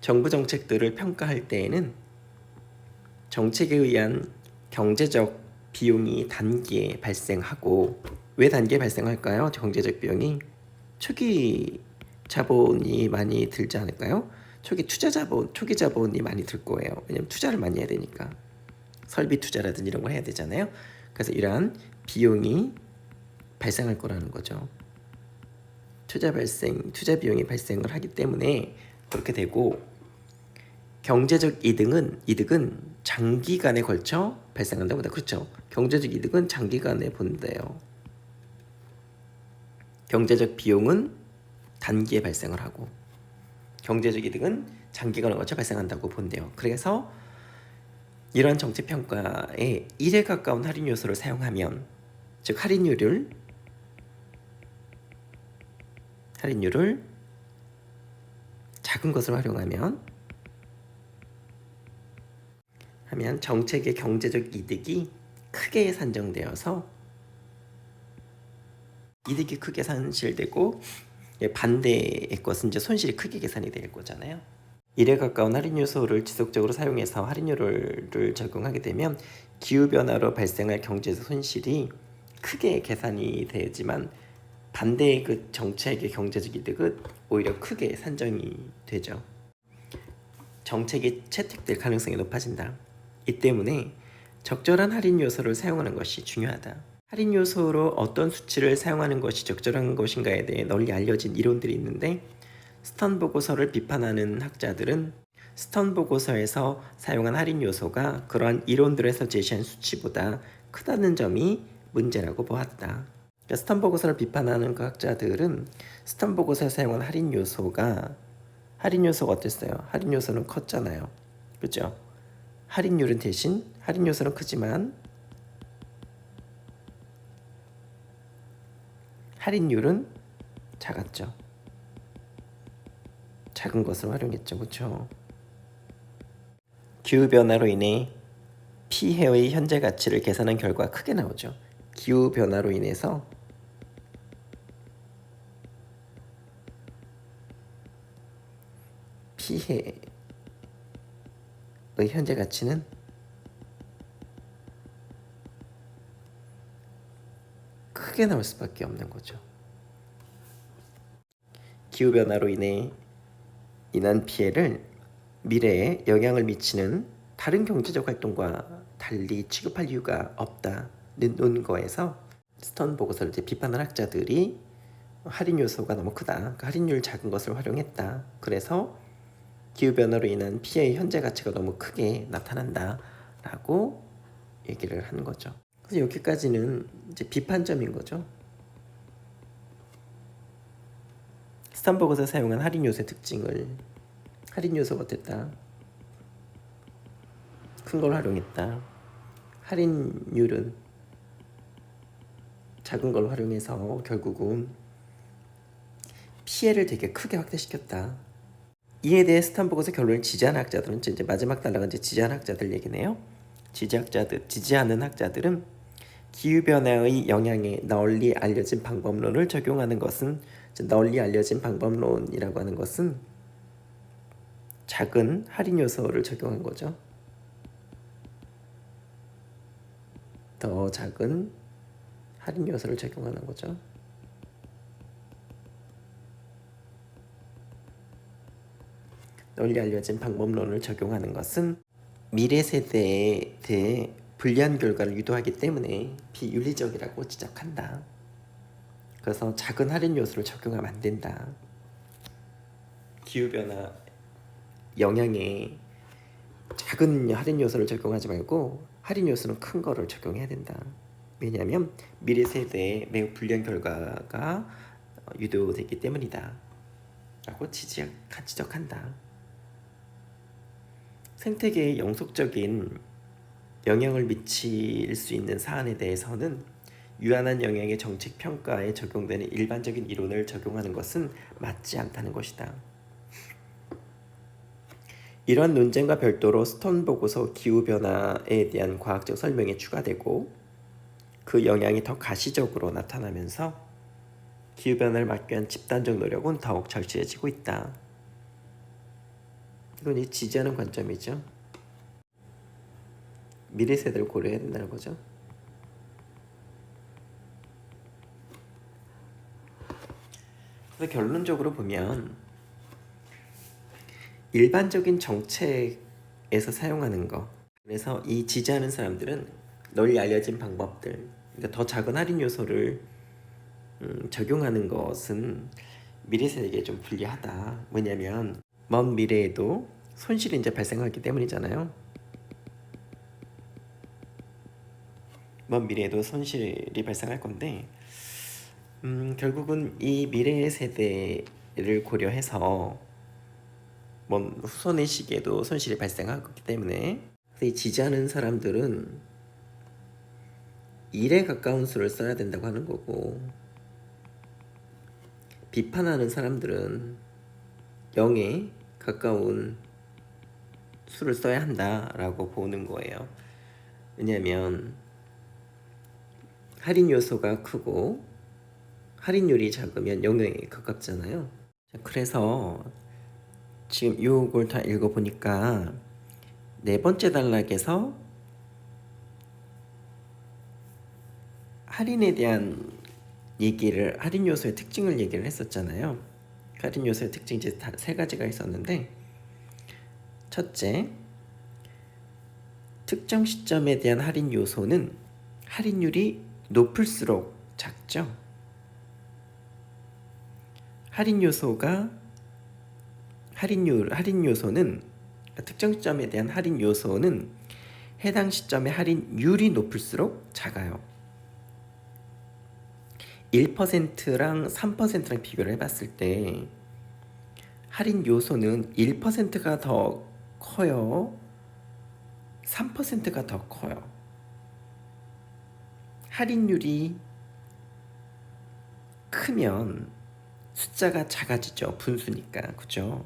[SPEAKER 1] 정부 정책들을 평가할 때에는 정책에 의한 경제적 비용이 단기에 발생하고, 왜 단기에 발생할까요? 경제적 비용이 초기 자본이 많이 들지 않을까요? 초기 자본이 많이 들 거예요. 왜냐면 투자를 많이 해야 되니까. 설비 투자라든지 이런 거 해야 되잖아요. 그래서 이러한 비용이 발생할 거라는 거죠. 투자 비용이 발생을 하기 때문에 그렇게 되고, 경제적 이득은 장기간에 걸쳐 발생한다고 합니다. 그렇죠. 경제적 이득은 장기간에 본대요. 경제적 비용은 단기에 발생을 하고, 경제적 이득은 장기간에 걸쳐 발생한다고 본대요. 그래서 이러한 정책 평가에 1에 가까운 할인 요소를 사용하면, 즉 할인율을 작은 것을 활용하면 하면 정책의 경제적 이득이 크게 산정되어서 이득이 크게 산실되고 반대의 것은 이제 손실이 크게 계산이 될 거잖아요. 1에 가까운 할인 요소를 지속적으로 사용해서 할인율을 적용하게 되면 기후변화로 발생할 경제적 손실이 크게 계산이 되지만 반대의 그 정책의 경제적 이득은 오히려 크게 산정이 되죠. 정책이 채택될 가능성이 높아진다. 이 때문에 적절한 할인 요소를 사용하는 것이 중요하다. 할인 요소로 어떤 수치를 사용하는 것이 적절한 것인가에 대해 널리 알려진 이론들이 있는데 스턴 보고서를 비판하는 학자들은 스턴 보고서에서 사용한 할인 요소가 그러한 이론들에서 제시한 수치보다 크다는 점이 문제라고 보았다. 그러니까 스턴 보고서를 비판하는 그 학자들은 스턴 보고서에 사용한 할인 요소가 어땠어요? 할인 요소는 컸잖아요. 그죠? 할인율은 대신 할인 요소는 크지만 할인율은 작았죠. 작은 것을 활용했죠. 그렇죠? 기후변화로 인해 피해의 현재 가치를 계산한 결과 크게 나오죠. 기후변화로 인해서 피해의 현재 가치는 크게 나올 수밖에 없는 거죠. 기후변화로 인한 피해를 미래에 영향을 미치는 다른 경제적 활동과 달리 취급할 이유가 없다는 거에서 스턴 보고서를 이제 비판한 학자들이 할인 요소가 너무 크다. 그러니까 할인율 작은 것을 활용했다. 그래서 기후변화로 인한 피해의 현재 가치가 너무 크게 나타난다라고 얘기를 하는 거죠. 그래서 여기까지는 이제 비판점인 거죠. 스턴 보고서 사용한 할인 요소의 특징을 할인 요소가 어땠다? 큰 걸 활용했다. 할인율은 작은 걸 활용해서 결국은 피해를 되게 크게 확대시켰다. 이에 대해 스턴 보고서 결론을 지지하는 학자들은 이제 마지막 단락은 이제 지지하는 학자들 얘기네요. 지지하는 학자들은 기후변화의 영향에 널리 알려진 방법론을 적용하는 것은 널리 알려진 방법론이라고 하는 것은 작은 할인 요소를 적용한 거죠. 더 작은 할인 요소를 적용하는 거죠. 널리 알려진 방법론을 적용하는 것은 미래 세대에 대해 불리한 결과를 유도하기 때문에 비윤리적이라고 지적한다. 그래서 작은 할인 요소를 적용하면 안 된다. 기후변화 영향에 작은 할인 요소를 적용하지 말고 할인 요소는 큰 거를 적용해야 된다. 왜냐하면 미래 세대에 매우 불리한 결과가 유도되기 때문이다. 라고 지적한다. 생태계에 영속적인 영향을 미칠 수 있는 사안에 대해서는 유한한 영향의 정책 평가에 적용되는 일반적인 이론을 적용하는 것은 맞지 않다는 것이다. 이러한 논쟁과 별도로 스턴 보고서 기후변화에 대한 과학적 설명이 추가되고 그 영향이 더 가시적으로 나타나면서 기후변화를 막기 위한 집단적 노력은 더욱 절실해지고 있다. 이건 이 지지하는 관점이죠. 미래 세대를 고려해야 된다는 거죠. 그래서 결론적으로 보면 일반적인 정책에서 사용하는 거, 그래서 이 지지하는 사람들은 널리 알려진 방법들, 그러니까 더 작은 할인 요소를 적용하는 것은 미래 세대에게 좀 불리하다. 왜냐하면 먼 미래에도 손실이 이제 발생하기 때문이잖아요. 먼 미래에도 손실이 발생할 건데 결국은 이 미래 세대를 고려해서 먼 후손의 시기에도 손실이 발생하기 때문에 이 지지하는 사람들은 1에 가까운 수를 써야 된다고 하는 거고 비판하는 사람들은 0에 가까운 수를 써야 한다라고 보는 거예요. 왜냐하면 할인 요소가 크고 할인율이 작으면 영향에 가깝잖아요. 자, 그래서 지금 요걸 다 읽어보니까 네 번째 단락에서 할인에 대한 얘기를, 할인 요소의 특징을 얘기를 했었잖아요. 할인 요소의 특징이 이제 다 세 가지가 있었는데, 첫째, 특정 시점에 대한 할인 요소는 할인율이 높을수록 작죠. 할인 요소는 특정 시점에 대한 할인 요소는 해당 시점의 할인율이 높을수록 작아요. 1%랑 3%랑 비교를 해봤을 때 할인 요소는 1%가 더 커요? 3%가 더 커요? 할인율이 크면 숫자가 작아지죠. 분수니까. 그죠?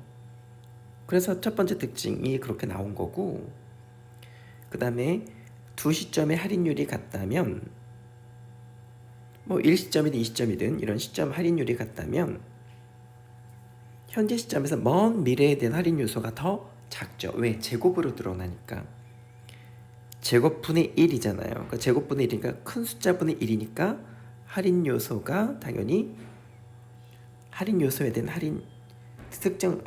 [SPEAKER 1] 그래서 첫 번째 특징이 그렇게 나온 거고, 그 다음에 두 시점의 할인율이 같다면, 뭐 1시점이든 2시점이든 이런 시점 할인율이 같다면 현재 시점에서 먼 미래에 대한 할인 요소가 더 작죠. 왜? 제곱으로 드러나니까. 제곱분의 1이잖아요. 그러니까 제곱분의 1이니까 큰 숫자분의 1이니까 할인 요소가 당연히 할인 요소에 대한 할인 특정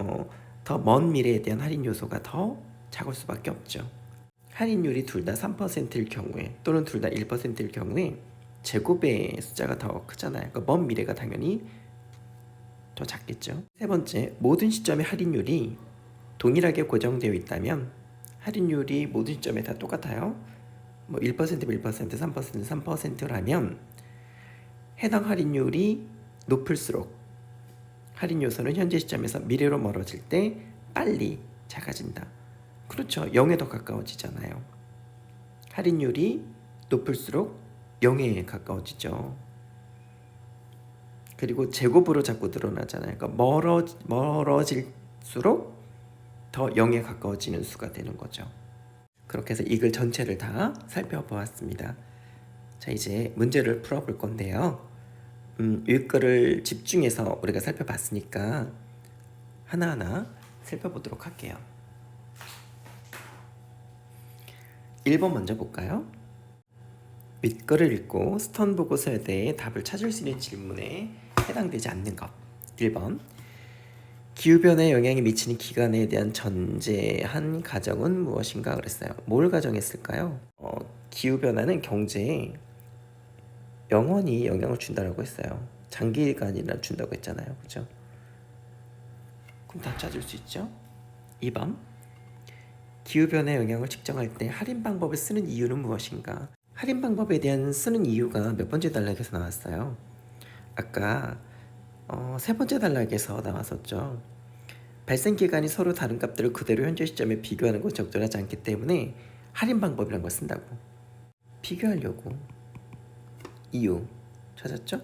[SPEAKER 1] 더 먼 미래에 대한 할인 요소가 더 작을 수밖에 없죠. 할인율이 둘 다 3%일 경우에 또는 둘 다 1%일 경우에 제곱의 숫자가 더 크잖아요. 그러니까 먼 미래가 당연히 더 작겠죠. 세 번째, 모든 시점의 할인율이 동일하게 고정되어 있다면 할인율이 모든 시점에 다 똑같아요. 뭐 1%면 1%, 3%면 3%라면 해당 할인율이 높을수록 할인 요소는 현재 시점에서 미래로 멀어질 때 빨리 작아진다. 그렇죠. 0에 더 가까워지잖아요. 할인율이 높을수록 0에 가까워지죠. 그리고 제곱으로 자꾸 늘어나잖아요. 그러니까 멀어질수록 더 0에 가까워지는 수가 되는 거죠. 그렇게 해서 이 글 전체를 다 살펴보았습니다. 자, 이제 문제를 풀어볼 건데요. 윗글을 집중해서 우리가 살펴봤으니까 하나하나 살펴보도록 할게요. 1번 먼저 볼까요? 윗글을 읽고 스턴 보고서에 대해 답을 찾을 수 있는 질문에 해당되지 않는 것. 1번, 기후변화에 영향이 미치는 기간에 대한 전제한 가정은 무엇인가 그랬어요. 뭘 가정했을까요? 기후변화는 경제에 영원히 영향을 준다고 했어요. 장기간이나 준다고 했잖아요. 그죠? 그럼 다 찾을 수 있죠? 2번, 기후변화의 영향을 측정할 때 할인 방법을 쓰는 이유는 무엇인가? 할인 방법에 대한 쓰는 이유가 몇 번째 단락에서 나왔어요? 아까 세 번째 단락에서 나왔었죠. 발생 기간이 서로 다른 값들을 그대로 현재 시점에 비교하는 건 적절하지 않기 때문에 할인 방법이라는 걸 쓴다고. 비교하려고. 이유 찾았죠?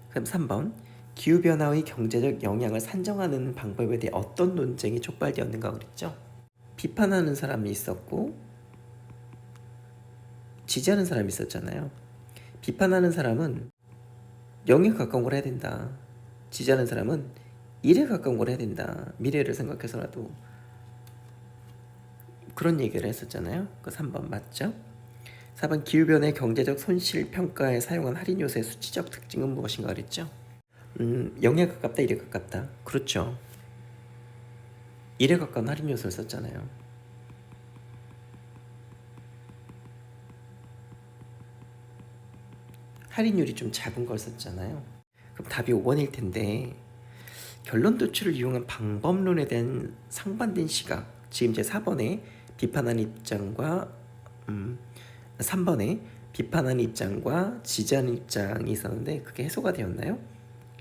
[SPEAKER 1] 그럼 3번, 기후변화의 경제적 영향을 산정하는 방법에 대해 어떤 논쟁이 촉발되었는가 그랬죠? 비판하는 사람이 있었고 지지하는 사람이 있었잖아요. 비판하는 사람은 0에 가까운 걸 해야 된다. 지지하는 사람은 1에 가까운 걸 해야 된다. 미래를 생각해서라도. 그런 얘기를 했었잖아요. 그 3번 맞죠? 4번, 기후변화의 경제적 손실 평가에 사용한 할인 요소의 수치적 특징은 무엇인가 그랬죠? 0에 가깝다, 1에 가깝다. 그렇죠. 1에 가까운 할인 요소를 썼잖아요. 할인율이 좀 작은 걸 썼잖아요. 그럼 답이 5번일 텐데 결론 도출을 이용한 방법론에 대한 상반된 시각, 지금 이제 4번에 비판하는 입장과 3번에 비판하는 입장과 지지하는 입장이 있었는데 그게 해소가 되었나요?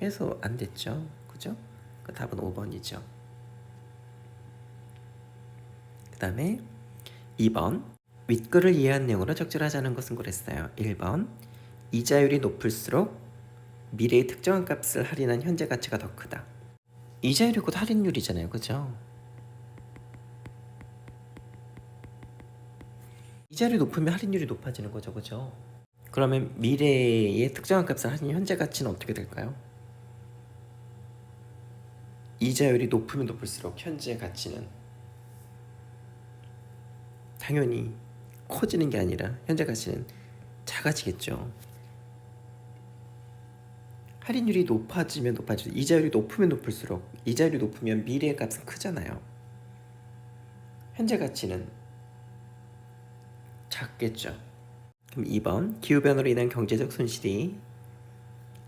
[SPEAKER 1] 해소 안 됐죠. 그죠? 그 답은 5번이죠. 그 다음에 2번, 윗글을 이해한 내용으로 적절하지 않은 것은 그랬어요. 1번, 이자율이 높을수록 미래의 특정한 값을 할인한 현재 가치가 더 크다. 이자율이 곧 할인율이잖아요. 그죠? 이자율이 높으면 할인율이 높아지는 거죠, 그죠? 그러면 미래의 특정한 값을 할인 현재 가치는 어떻게 될까요? 이자율이 높으면 높을수록 현재 가치는 당연히 커지는 게 아니라 현재 가치는 작아지겠죠. 할인율이 높아지면 높아지고 이자율이 높으면 높을수록 이자율이 높으면 미래의 값은 크잖아요. 현재 가치는 작겠죠. 그럼 2번 기후변화로 인한 경제적 손실이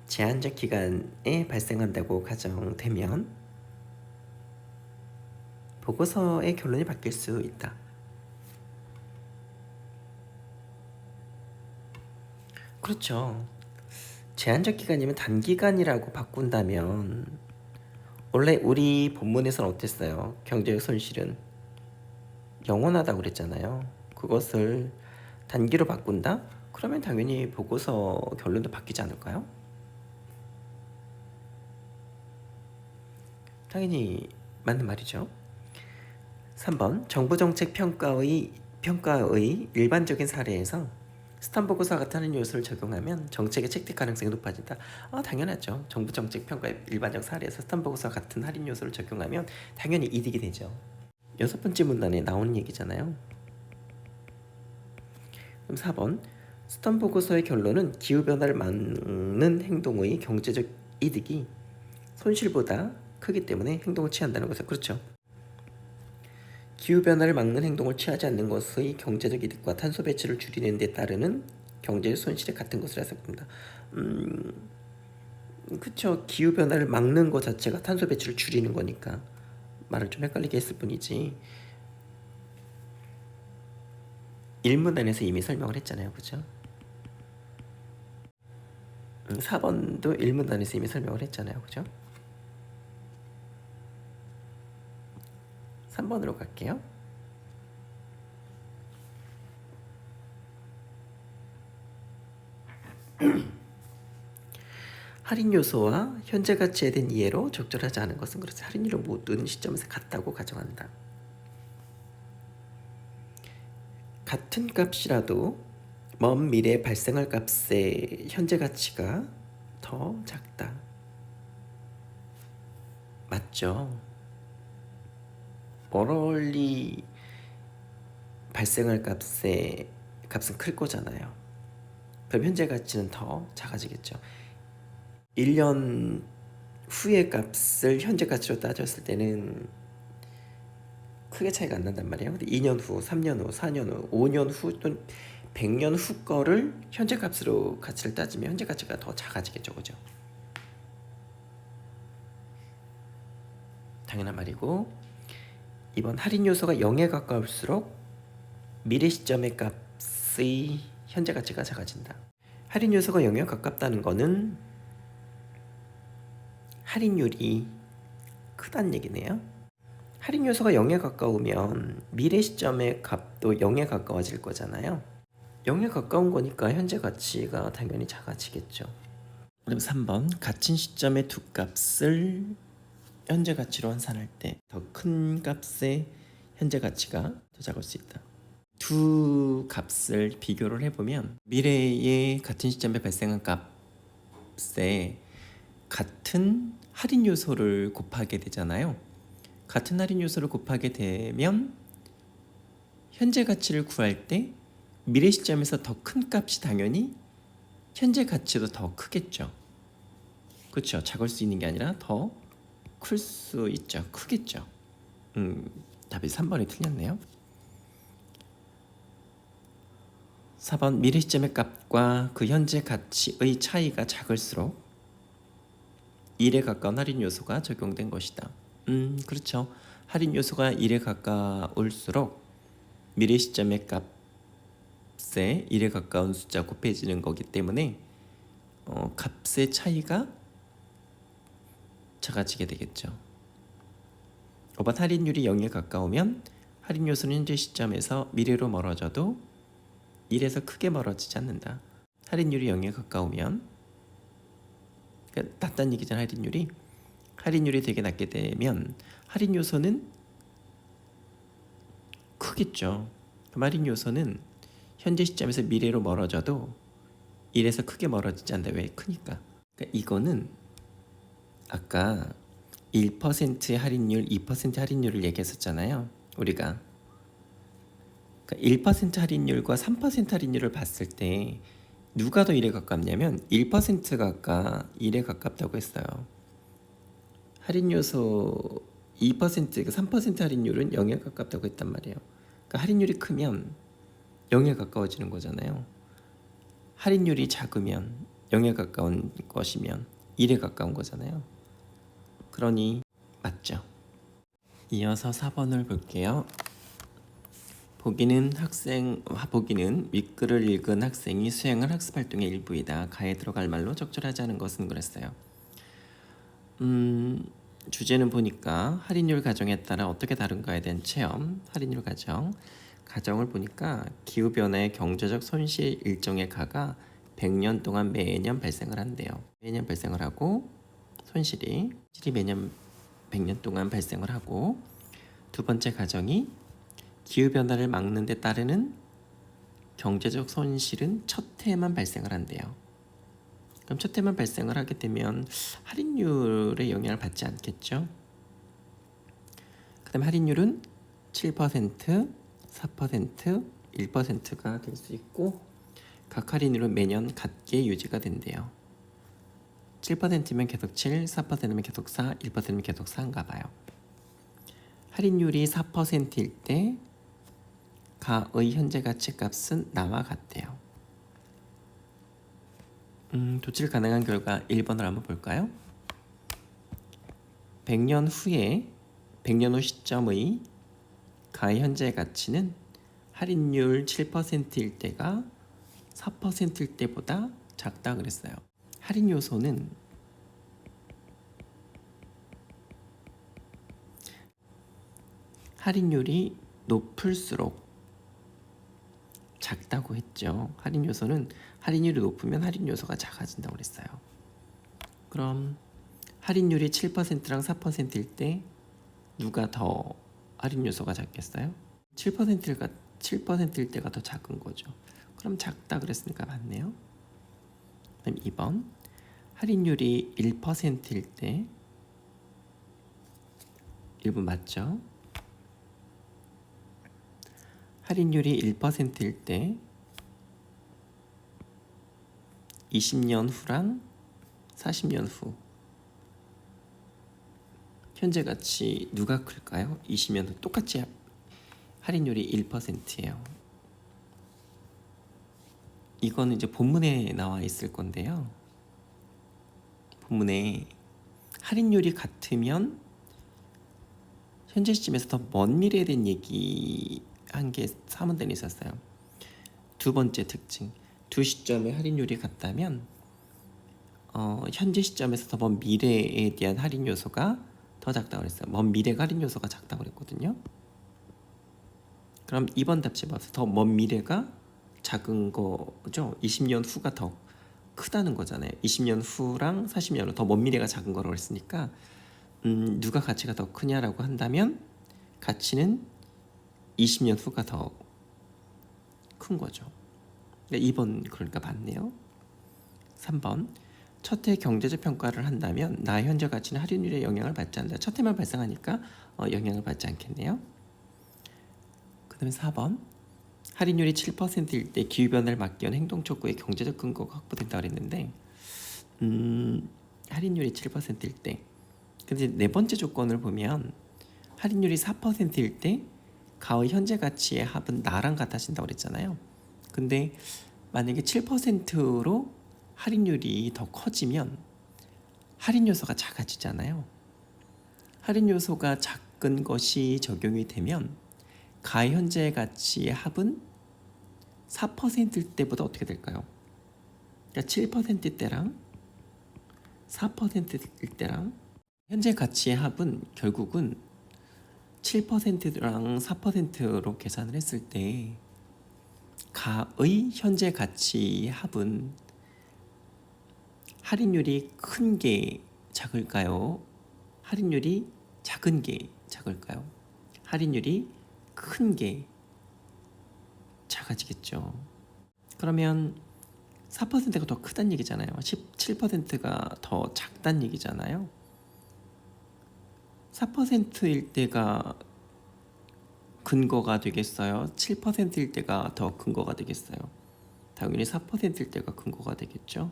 [SPEAKER 1] 제한적 기간에 발생한다고 가정되면 보고서의 결론이 바뀔 수 있다. 그렇죠. 제한적 기간이면 단기간이라고 바꾼다면 원래 우리 본문에서는 어땠어요? 경제적 손실은 영원하다고 그랬잖아요. 그것을 단기로 바꾼다? 그러면 당연히 보고서 결론도 바뀌지 않을까요? 당연히 맞는 말이죠. 3번 정부 정책 평가의 일반적인 사례에서 스탄 보고서와 같은 할인 요소를 적용하면 정책의 채택 가능성이 높아진다. 당연하죠. 정부 정책 평가의 일반적 사례에서 스탄 보고서와 같은 할인 요소를 적용하면 당연히 이득이 되죠. 6번째 문단에 나오는 얘기잖아요. 그럼 4번 스탄 보고서의 결론은 기후변화를 막는 행동의 경제적 이득이 손실보다 크기 때문에 행동을 취한다는 것은 그렇죠. 기후변화를 막는 행동을 취하지 않는 것의 경제적 이득과 탄소 배출을 줄이는 데 따르는 경제적 손실이 같은 것을 해석합니다. 그쵸. 기후변화를 막는 것 자체가 탄소 배출을 줄이는 거니까 말을 좀 헷갈리게 했을 뿐이지 1문단에서 이미 설명을 했잖아요. 그죠? 4번도 1문단에서 이미 설명을 했잖아요. 그죠? 3번으로 갈게요. 할인 요소와 현재 가치에 대한 이해로 적절하지 않은 것은 그렇지 할인율을 모든 시점에서 같다고 가정한다. 같은 값이라도 먼 미래에 발생할 값의 현재 가치가 더 작다. 맞죠? 멀리 발생할 값은 클 거잖아요. 그럼 현재 가치는 더 작아지겠죠. 1년 후의 값을 현재 가치로 따졌을 때는 크게 차이가 안 난단 말이에요. 근데 2년 후, 3년 후, 4년 후, 5년 후 또는 100년 후 거를 현재 값으로 가치를 따지면 현재 가치가 더 작아지겠죠. 그죠? 당연한 말이고 이번 할인 요소가 0에 가까울수록 미래 시점의 값의 현재 가치가 작아진다. 할인 요소가 0에 가깝다는 거는 할인율이 크다는 얘기네요. 할인 요소가 0에 가까우면 미래 시점의 값도 0에 가까워질 거잖아요. 0에 가까운 거니까 현재 가치가 당연히 작아지겠죠. 그럼 3번 같은 시점의 두 값을 현재 가치로 환산할 때 더 큰 값의 현재 가치가 더 작을 수 있다. 두 값을 비교를 해보면 미래의 같은 시점에 발생한 값에 같은 할인 요소를 곱하게 되잖아요. 같은 할인 요소를 곱하게 되면 현재 가치를 구할 때 미래 시점에서 더 큰 값이 당연히 현재 가치도 더 크겠죠. 그렇죠. 작을 수 있는 게 아니라 더 클 수 있죠. 크겠죠. 답이 3번이 틀렸네요. 4번 미래 시점의 값과 그 현재 가치의 차이가 작을수록 1에 가까운 할인 요소가 적용된 것이다. 그렇죠. 할인 요소가 1에 가까울수록 미래 시점의 값에 1에 가까운 숫자 곱해지는 거기 때문에 값의 차이가 작아지게 되겠죠. 5번 할인율이 0에 가까우면 할인 요소는 현재 시점에서 미래로 멀어져도 1에서 크게 멀어지지 않는다. 할인율이 0에 가까우면 그러니까 낮다는 얘기잖아. 할인율이 되게 낮게 되면 할인 요소는 크겠죠. 그럼 할인 요소는 현재 시점에서 미래로 멀어져도 1에서 크게 멀어지지 않는다. 왜? 크니까. 그러니까 이거는 아까 1% 할인율, 2% 할인율을 얘기했었잖아요. 우리가 그러니까 1% 할인율과 3% 할인율을 봤을 때 누가 더 1에 가깝냐면 1%가 아까 1에 가깝다고 했어요. 할인 요소 2%, 3% 할인율은 0에 가깝다고 했단 말이에요. 그러니까 할인율이 크면 0에 가까워지는 거잖아요. 할인율이 작으면 0에 가까운 것이면 1에 가까운 거잖아요. 그러니 맞죠. 이어서 4번을 볼게요. 보기는 윗글을 읽은 학생이 수행할 학습활동의 일부이다. 가에 들어갈 말로 적절하지 않은 것은 그랬어요. 주제는 보니까 할인율 가정에 따라 어떻게 다른가에 대한 체험, 할인율 가정을 보니까 기후변화의 경제적 손실 일정의 가가 100년 동안 매년 발생을 한대요. 매년 발생을 하고 손실이 매년 100년 동안 발생을 하고, 두 번째 가정이 기후변화를 막는 데 따르는 경제적 손실은 첫 해에만 발생을 한대요. 그럼 첫 해만 발생을 하게 되면 할인율의 영향을 받지 않겠죠. 그 다음 할인율은 7%, 4%, 1%가 될 수 있고 각 할인율은 매년 같게 유지가 된대요. 7%면 계속 7, 4%면 계속 4, 1%면 계속 4인가 봐요. 할인율이 4%일 때 가의 현재 가치 값은 나와 같대요. 도출 가능한 결과 1번을 한번 볼까요? 100년 후 시점의 가의 현재 가치는 할인율 7%일 때가 4%일 때보다 작다 그랬어요. 할인 요소는 할인율이 높을수록 작다고 했죠. 할인 요소는 할인율이 높으면 할인 요소가 작아진다고 그랬어요. 그럼 할인율이 7%랑 4%일 때 누가 더 할인 요소가 작겠어요? 7%일 때가 더 작은 거죠. 그럼 작다 그랬으니까 맞네요. 그다음 2번 할인율이 1%일 때 1번 맞죠? 할인율이 1%일 때 20년 후랑 40년 후 현재 가치 누가 클까요? 20년 후 똑같이 할인율이 1%예요. 이거는 이제 본문에 나와 있을 건데요. 본문에 할인율이 같으면 현재 시점에서 더 먼 미래에 대한 얘기 한 게 사문단에 있었어요. 두 번째 특징, 두 시점의 할인율이 같다면 현재 시점에서 더 먼 미래에 대한 할인 요소가 더 작다고 그랬어요. 먼 미래가 할인 요소가 작다고 그랬거든요. 그럼 2번 답지 봐서 더 먼 미래가 작은 거죠. 20년 후가 더 크다는 거잖아요. 20년 후랑 40년 후 더 먼 미래가 작은 거라고 했으니까 누가 가치가 더 크냐라고 한다면 가치는 20년 후가 더 큰 거죠. 2번 그러니까 맞네요. 3번 첫 해 경제적 평가를 한다면 나의 현재 가치는 할인율에 영향을 받지 않는다. 첫 해만 발생하니까 영향을 받지 않겠네요. 그 다음에 4번 할인율이 7%일 때 기후변화를 막기 위한 행동 촉구의 경제적 근거가 확보된다고 그랬는데 할인율이 7%일 때 근데 네 번째 조건을 보면 할인율이 4%일 때 가의 현재 가치의 합은 나랑 같아진다고 그랬잖아요. 근데 만약에 7%로 할인율이 더 커지면 할인 요소가 작아지잖아요. 할인 요소가 작은 것이 적용이 되면 가의 현재 가치의 합은 4%일 때보다 어떻게 될까요? 그러니까 7%대랑 4%일 때랑 현재 가치의 합은 결국은 7%랑 4%로 계산을 했을 때 가의 현재 가치의 합은 할인율이 큰 게 작을까요? 할인율이 작은 게 작을까요? 할인율이 큰 게 작을 작아지겠죠. 그러면 4%가 더 크다는 얘기잖아요. 17%가 더 작다는 얘기잖아요. 4%일 때가 근거가 되겠어요? 7%일 때가 더 근거가 되겠어요? 당연히 4%일 때가 근거가 되겠죠.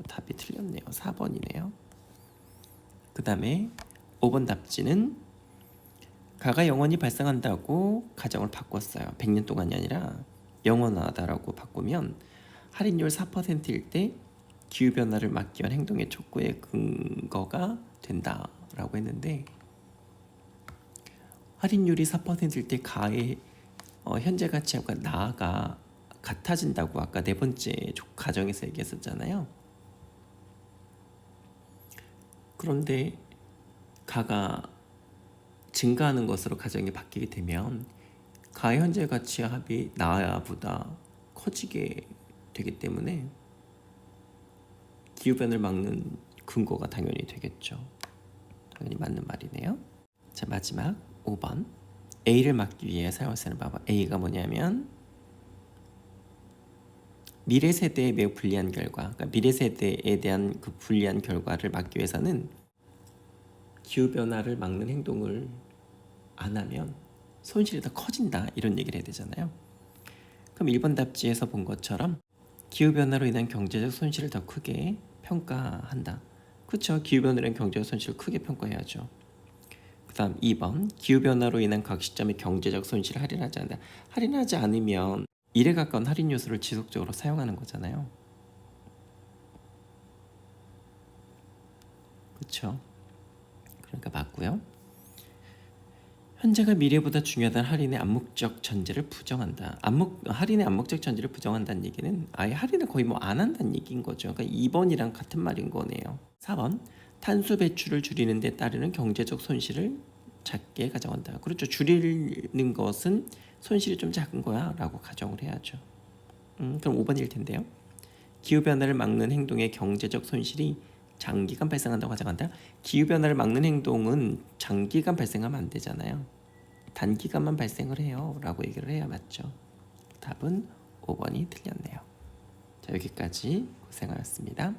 [SPEAKER 1] 답이 틀렸네요. 4번이네요. 그 다음에 5번 답지는 가가 영원히 발생한다고 가정을 바꿨어요. 100년 동안이 아니라 영원하다라고 바꾸면 할인율 4%일 때 기후변화를 막기 위한 행동의 촉구의 근거가 된다라고 했는데, 할인율이 4%일 때 가의 현재 가치와 나가 같아진다고 아까 네 번째 가정에서 얘기했었잖아요. 그런데 가가 증가하는 것으로 가정이 바뀌게 되면 가의 현재 가치와 합이 나보다 커지게 되기 때문에 기후변을 막는 근거가 당연히 되겠죠. 당연히 맞는 말이네요. 자, 마지막 5번. A를 막기 위해 사용할 수 있는 방법. A가 뭐냐면 미래 세대에 매우 불리한 결과, 그러니까 미래 세대에 대한 그 불리한 결과를 막기 위해서는 기후변화를 막는 행동을 안 하면 손실이 더 커진다, 이런 얘기를 해야 되잖아요. 그럼 1번 답지에서 본 것처럼 기후변화로 인한 경제적 손실을 더 크게 평가한다. 그렇죠. 기후변화로 인한 경제적 손실을 크게 평가해야죠. 그 다음 2번, 기후변화로 인한 각 시점의 경제적 손실을 할인하지 않는다. 할인하지 않으면 일에 가까운 할인 요소를 지속적으로 사용하는 거잖아요. 그렇죠. 그러니까 맞고요. 현재가 미래보다 중요하다는 할인의 암묵적 전제를 부정한다. 할인의 암묵적 전제를 부정한다는 얘기는 아예 할인을 거의 뭐 안 한다는 얘기인 거죠. 그러니까 2번이랑 같은 말인 거네요. 4번, 탄소 배출을 줄이는 데 따르는 경제적 손실을 작게 가정한다. 그렇죠. 줄이는 것은 손실이 좀 작은 거야 라고 가정을 해야죠. 그럼 5번일 텐데요. 기후변화를 막는 행동의 경제적 손실이 장기간 발생한다고 가정한다. 기후변화를 막는 행동은 장기간 발생하면 안 되잖아요. 단기간만 발생을 해요 라고 얘기를 해야 맞죠. 답은 5번이 틀렸네요. 자, 여기까지 고생하셨습니다.